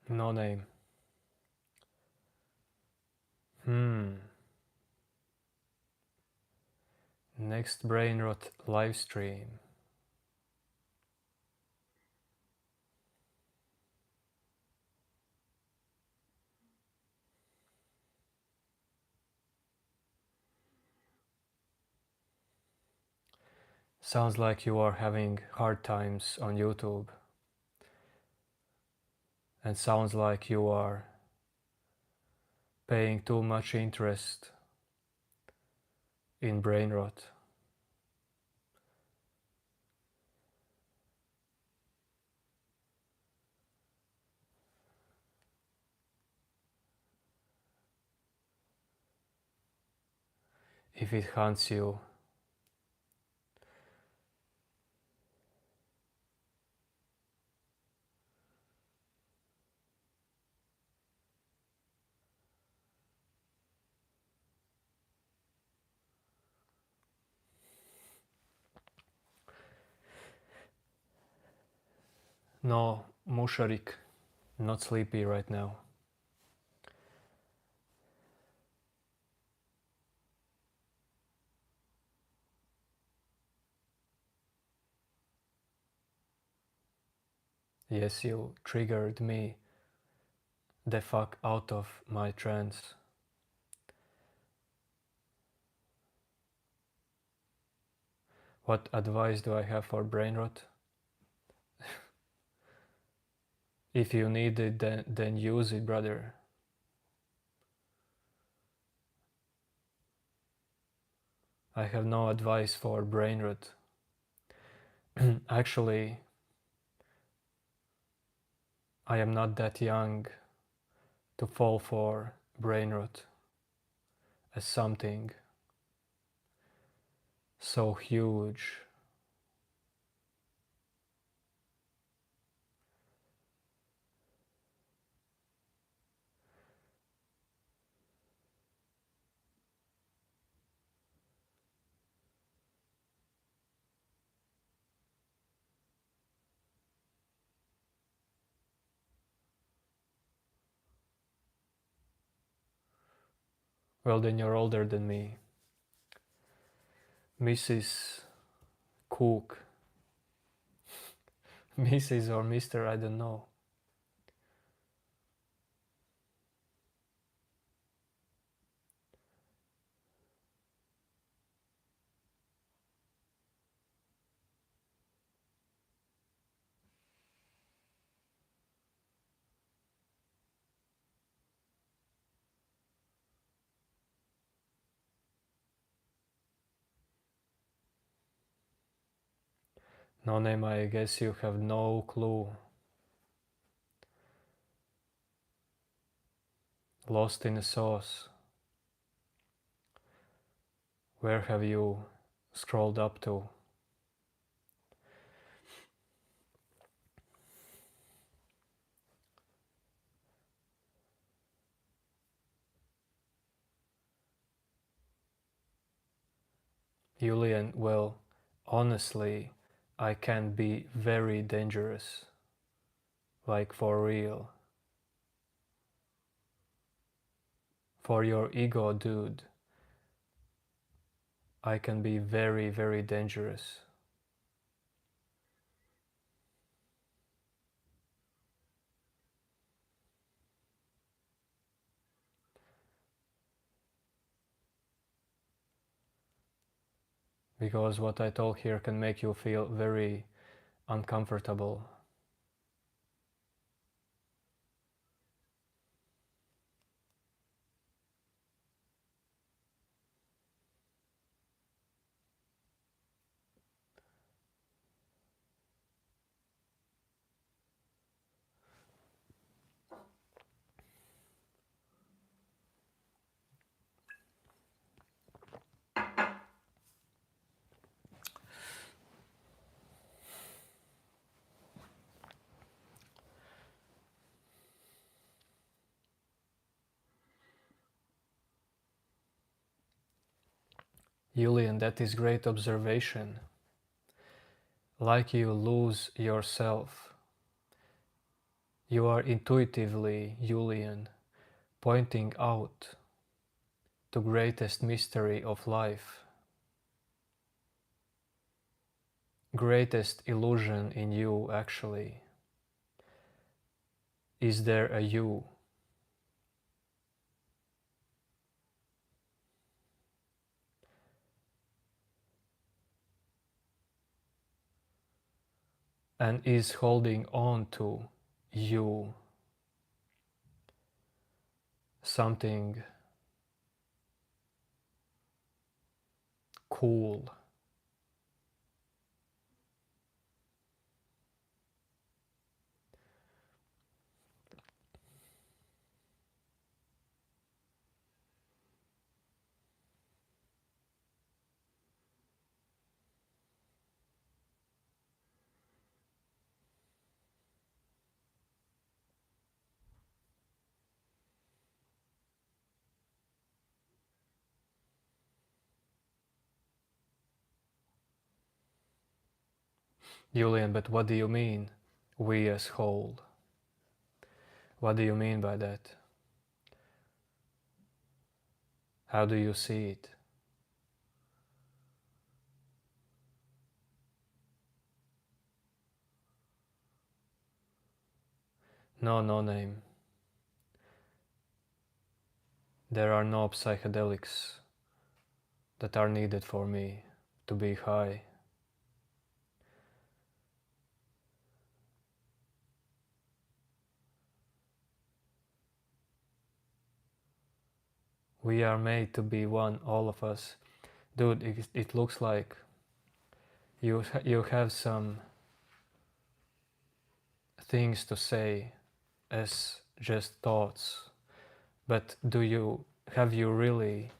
A: No name. Next brain rot live stream. Sounds like you are having hard times on YouTube. And sounds like you are paying too much interest in brain rot. If it haunts you, no, Musharik, not sleepy right now. Yes, you triggered me the fuck out of my trance. What advice do I have for brain rot? If you need it, then use it, brother. I have no advice for brain rot. Actually, I am not that young to fall for brain rot as something so huge. Well, then you're older than me. Mrs. Cook. Mrs. or Mr. I don't know. No name, I guess you have no clue. Lost in a sauce. Where have you scrolled up to? Julian, well, honestly, I can be very dangerous. Like for real. For your ego, dude, I can be very, very dangerous. Because what I told here can make you feel very uncomfortable. Julian, that is great observation. Like you lose yourself You are intuitively, Julian, pointing out the greatest mystery of life, greatest illusion in you actually. Is there a you? And is holding on to you something cool? Julian, but what do you mean, we as whole? What do you mean by that? How do you see it? No, no name. There are no psychedelics that are needed for me to be high. We are made to be one, all of us. Dude, it looks like you have some things to say as just thoughts, but have you really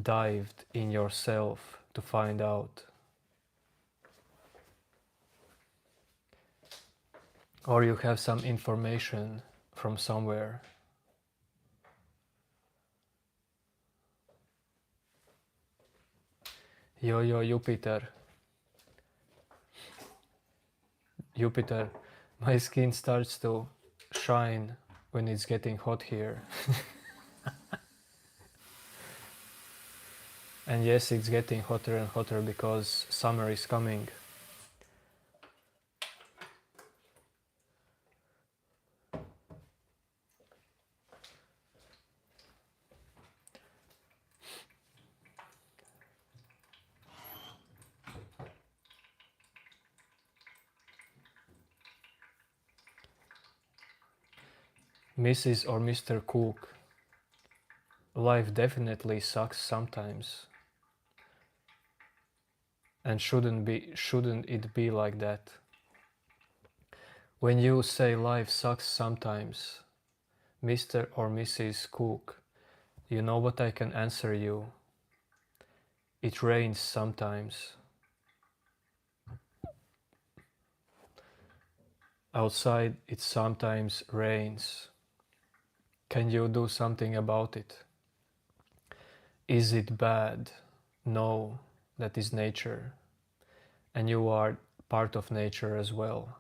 A: dived in yourself to find out? Or you have some information from somewhere? Yo, Jupiter, my skin starts to shine when it's getting hot here. And yes, it's getting hotter and hotter because summer is coming. Mrs. or Mr. Cook, life definitely sucks sometimes. And shouldn't it be like that? When you say life sucks sometimes, Mr. or Mrs. Cook, you know what I can answer you? It rains sometimes. Outside it sometimes rains. Can you do something about it? Is it bad? No, that is nature. And you are part of nature as well.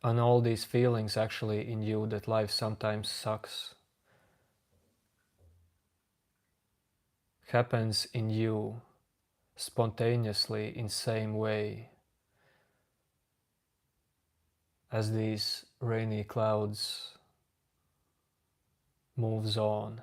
A: And all these feelings actually in you that life sometimes sucks happens in you spontaneously in same way as these rainy clouds moves on.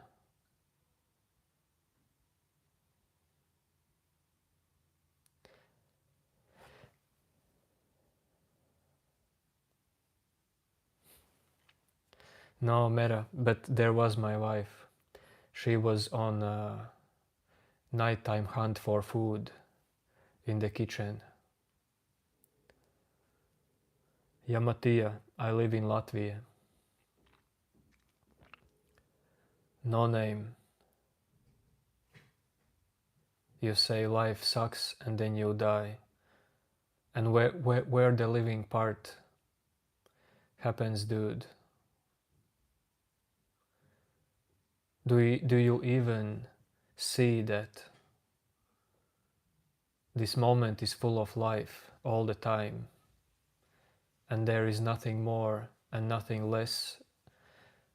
A: No, Mera, but there was my wife. She was on a nighttime hunt for food in the kitchen. Yamatia, I live in Latvia. No name. You say life sucks and then you die. And where the living part happens, dude? Do you even see that This moment is full of life all the time, and there is nothing more and nothing less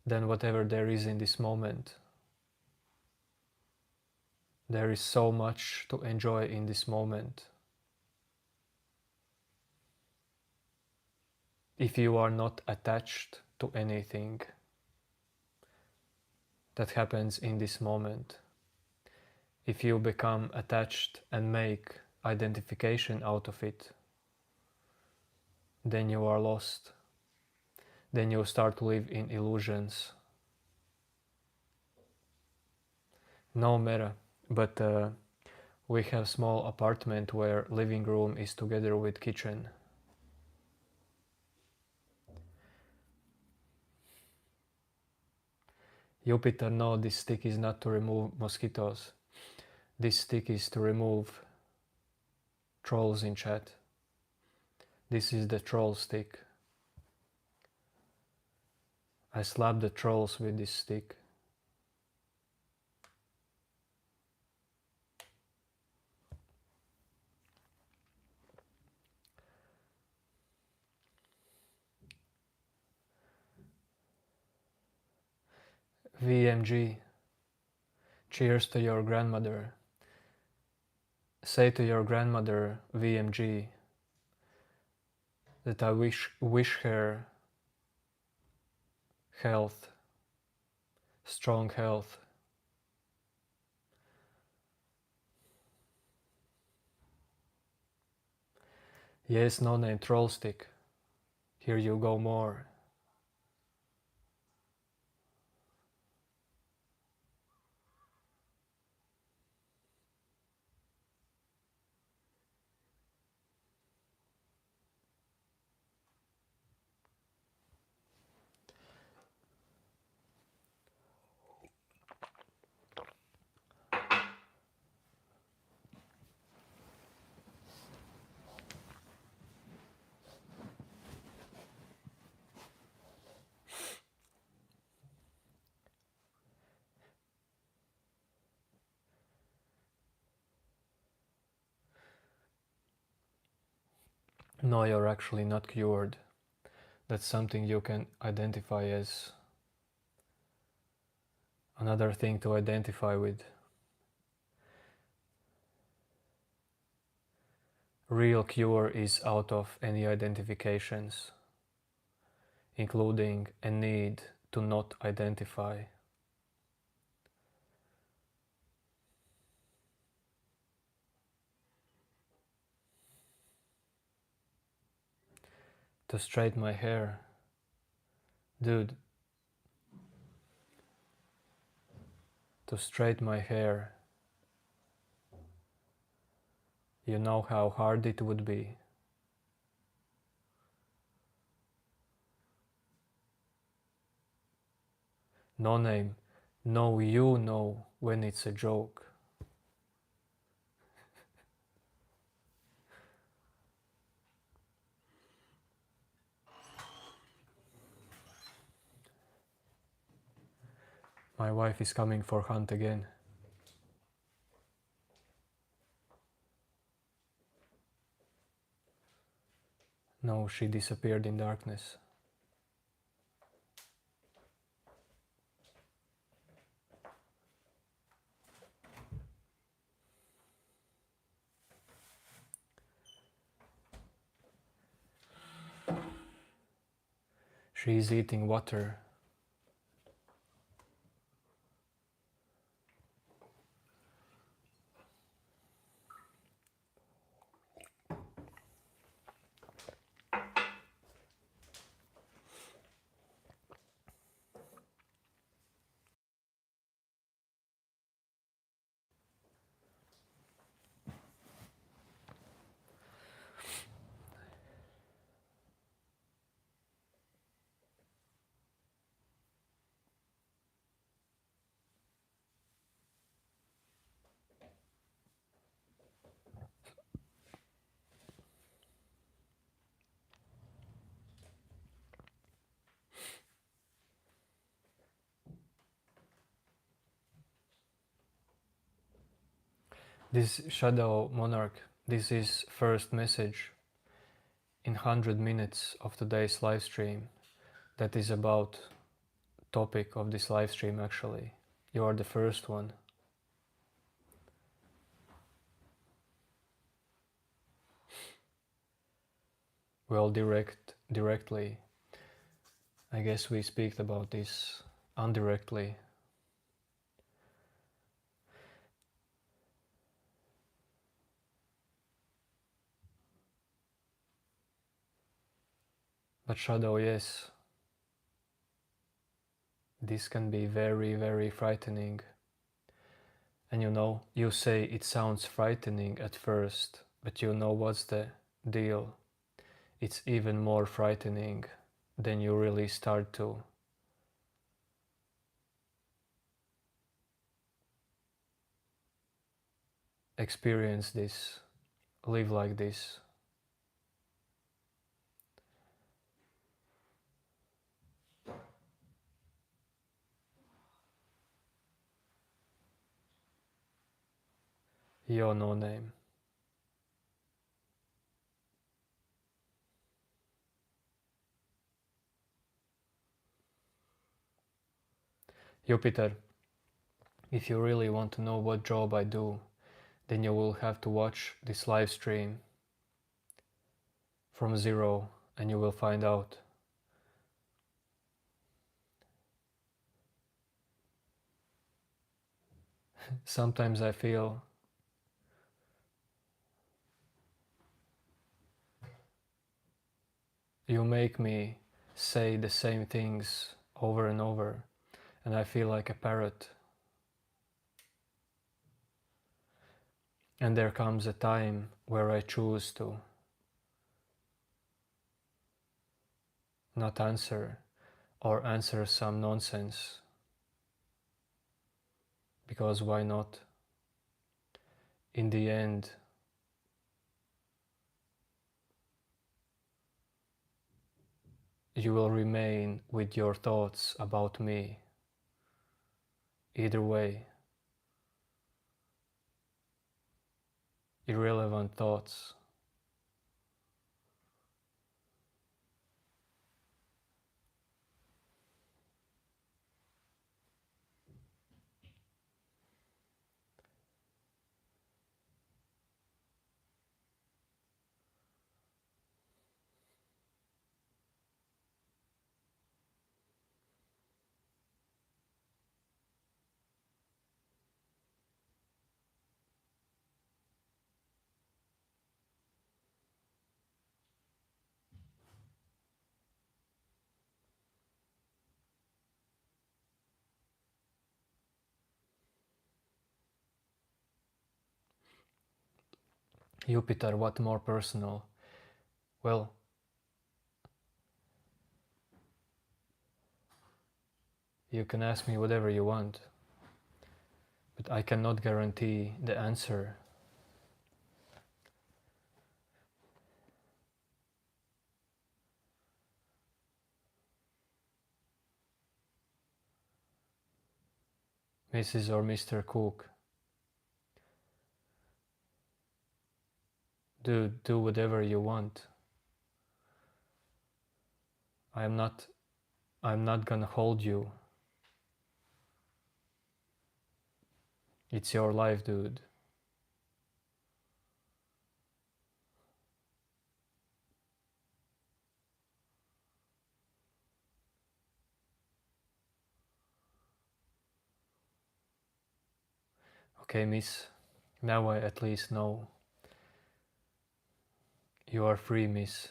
A: than whatever there is in this moment. There is so much to enjoy in this moment. If you are not attached to anything that happens in this moment, if you become attached and make identification out of it, then you are lost. Then you start to live in illusions. No matter, but we have small apartment where living room is together with kitchen. Jupiter, no, this stick is not to remove mosquitoes. This stick is to remove trolls in chat. This is the troll stick. I slap the trolls with this stick. VMG, cheers to your grandmother. Say to your grandmother, VMG, that I wish her health, strong health. Yes, no name, troll stick. Here you go more. No, you're actually not cured. That's something you can identify as another thing to identify with. Real cure is out of any identifications, including a need to not identify. To straighten my hair. Dude, to straighten my hair, you know how hard it would be. No name, no, you know when it's a joke. My wife is coming for hunt again. No, she disappeared in darkness. She is eating water. This shadow monarch This is first message in 100 minutes of today's live stream that is about topic of this live stream actually. You are the first one. Well, directly. I guess we speak about this indirectly. But shadow, yes, this can be very, very frightening. And you say it sounds frightening at first, but you know what's the deal? It's even more frightening than you really start to experience this, live like this. Your no name. Jupiter, if you really want to know what job I do, then you will have to watch this live stream from zero and you will find out. Sometimes I feel you make me say the same things over and over, and I feel like a parrot. And there comes a time where I choose to not answer or answer some nonsense. Because why not? In the end, you will remain with your thoughts about me. Either way, irrelevant thoughts. Jupiter, what more personal? Well, you can ask me whatever you want, but I cannot guarantee the answer. Mrs. or Mr. Cook, do whatever you want. I'm not gonna hold you. It's your life, dude. Okay, miss, now I at least know. You are free, miss.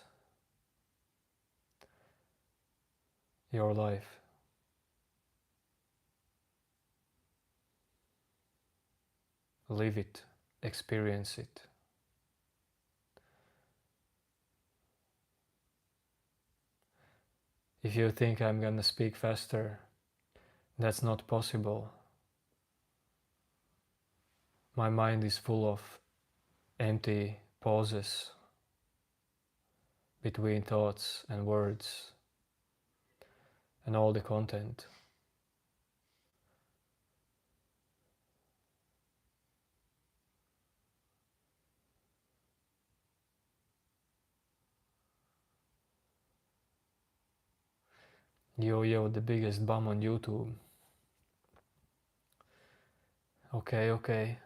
A: Your life. Live it, experience it. If you think I'm gonna speak faster, that's not possible. My mind is full of empty pauses between thoughts and words and all the content. Yo, the biggest bum on YouTube. Okay. Okay.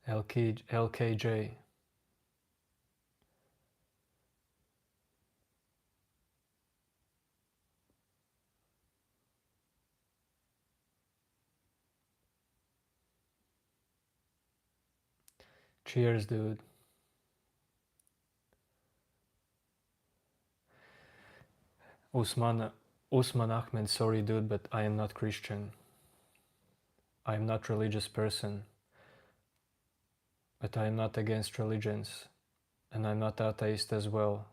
A: LKJ. Cheers, dude. Usman Ahmed, sorry dude, but I am not Christian. I am not religious person, but I am not against religions, and I'm not atheist as well.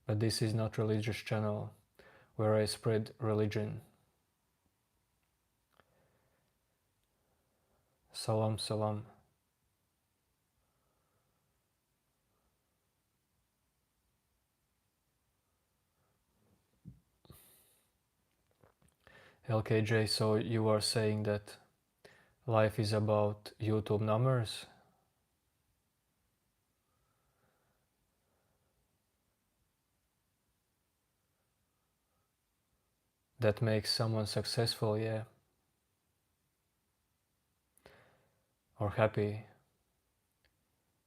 A: But this is not religious channel where I spread religion. Salam. LKJ, so you are saying that life is about YouTube numbers? That makes someone successful, yeah? Or happy,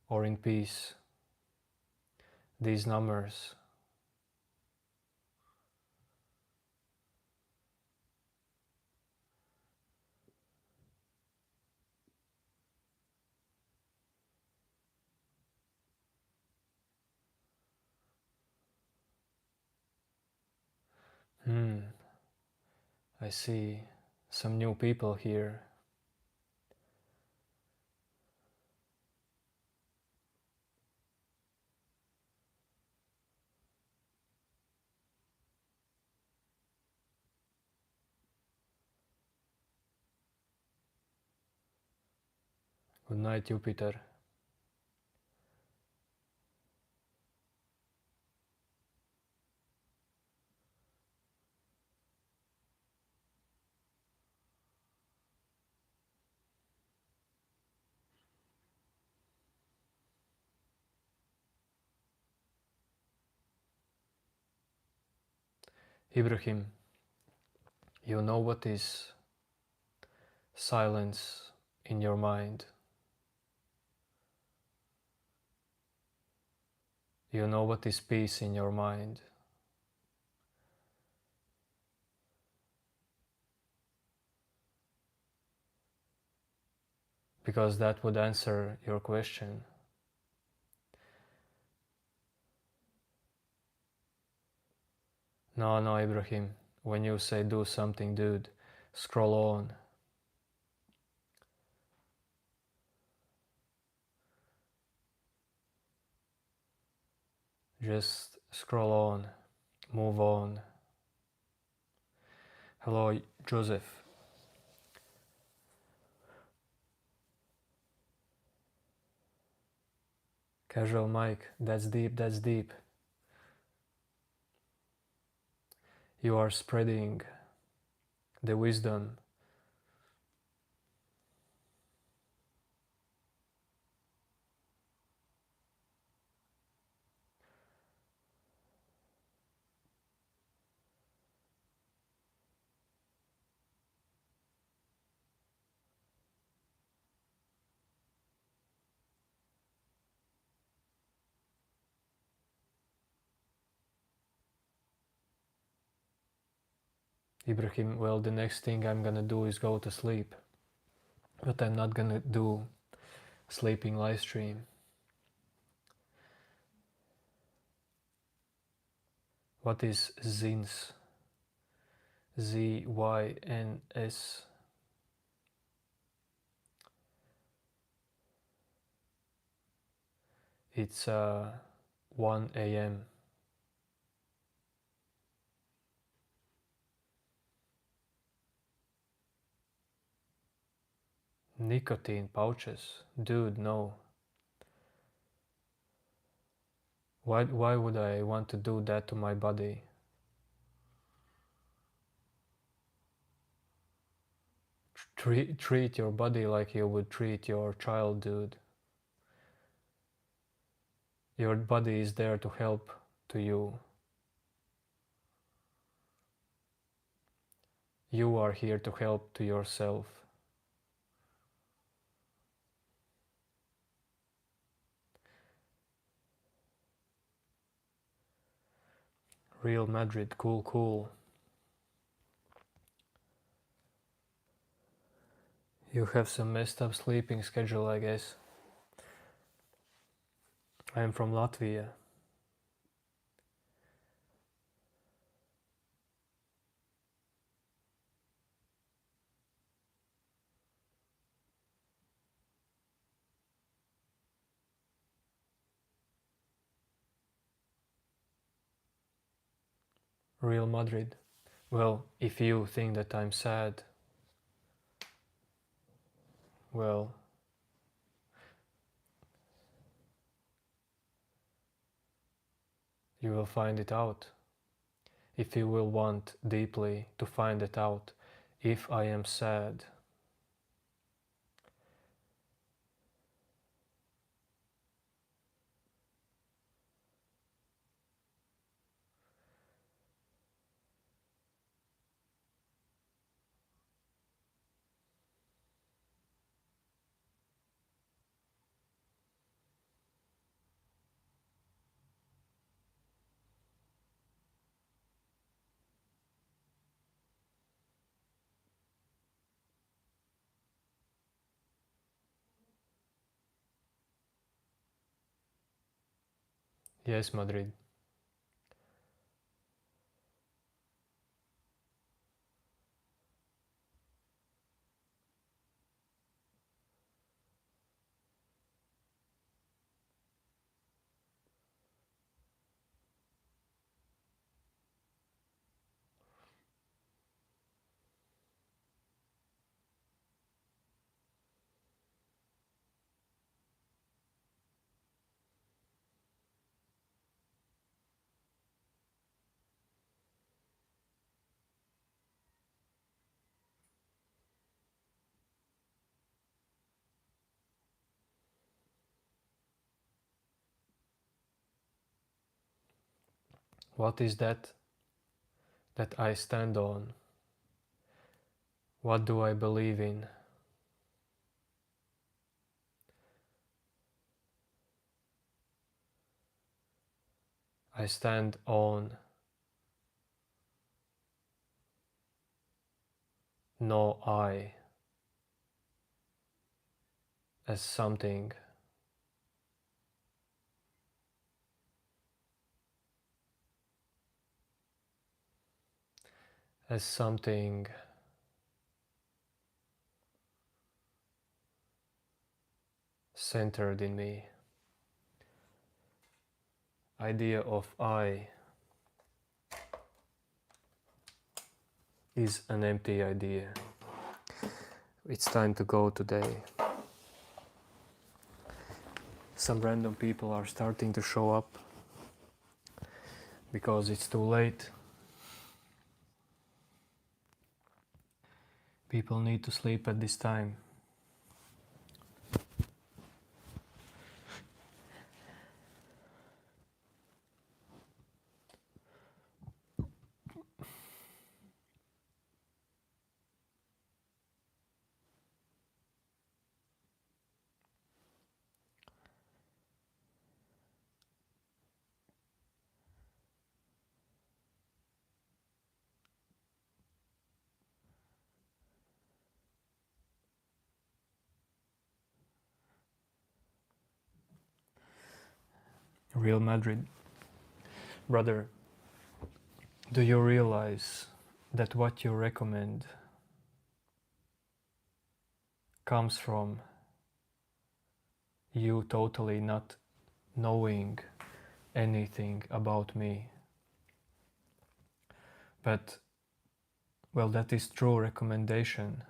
A: or in peace. These numbers. I see some new people here. Good night, Jupiter. Ibrahim, you know what is silence in your mind? You know what is peace in your mind? Because that would answer your question. No, Ibrahim. When you say do something, dude, scroll on. Just scroll on. Move on. Hello, Joseph. Casual Mike, that's deep. You are spreading the wisdom. Ibrahim, well, the next thing I'm gonna do is go to sleep. But I'm not gonna do sleeping live stream. What is Zins? Zyns. It's 1 a.m. Nicotine pouches? Dude, no. Why would I want to do that to my body? Treat your body like you would treat your child, dude. Your body is there to help to you. You are here to help to yourself. Real Madrid, cool. You have some messed up sleeping schedule, I guess. I am from Latvia. Real Madrid. Well, if you think that I'm sad, well, you will find it out. If you will want deeply to find it out, if I am sad, yes, Madrid. What is that I stand on? What do I believe in? I stand on no I as something, as something centered in me. Idea of I is an empty idea. It's time to go today. Some random people are starting to show up because it's too late. People need to sleep at this time. Real Madrid. Brother, do you realize that what you recommend comes from you totally not knowing anything about me. But, well, that is true recommendation.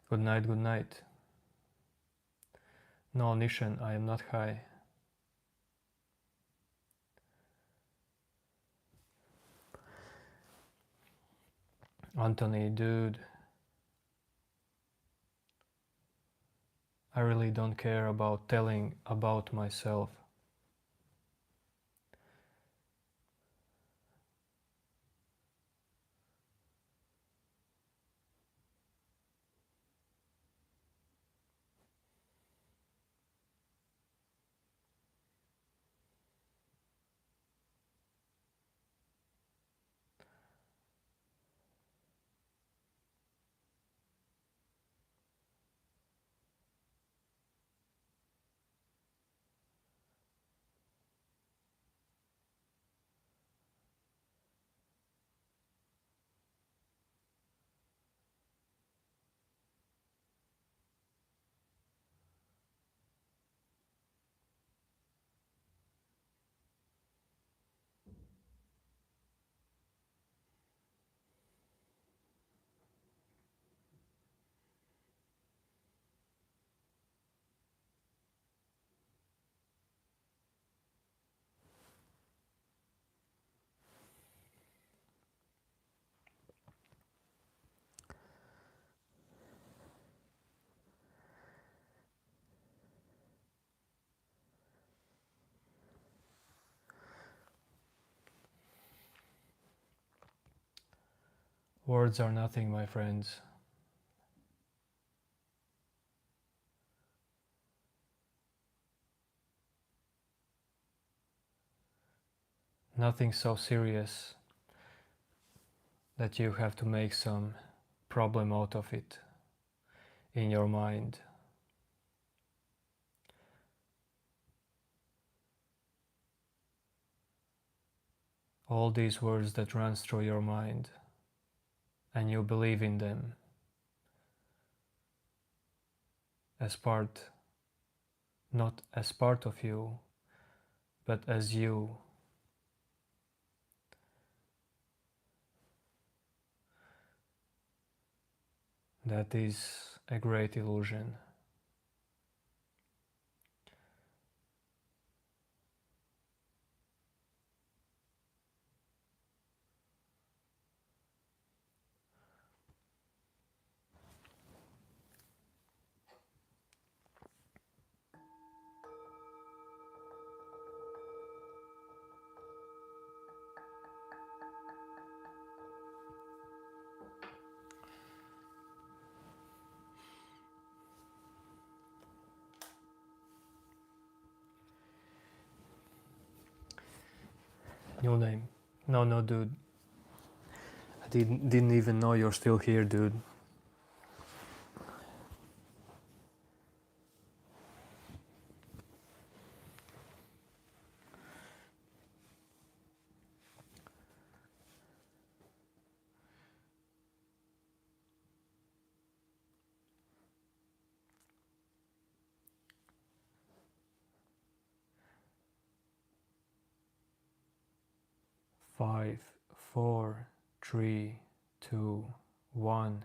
A: Good night, good night. No, Nishan, I am not high. Anthony, dude, I really don't care about telling about myself. Words are nothing, my friends. Nothing so serious that you have to make some problem out of it in your mind. All these words that runs through your mind and you believe in them as part, not as part of you, but as you. That is a great illusion. New name. No, dude. I didn't even know you're still here, dude. Five, four, three, two, one.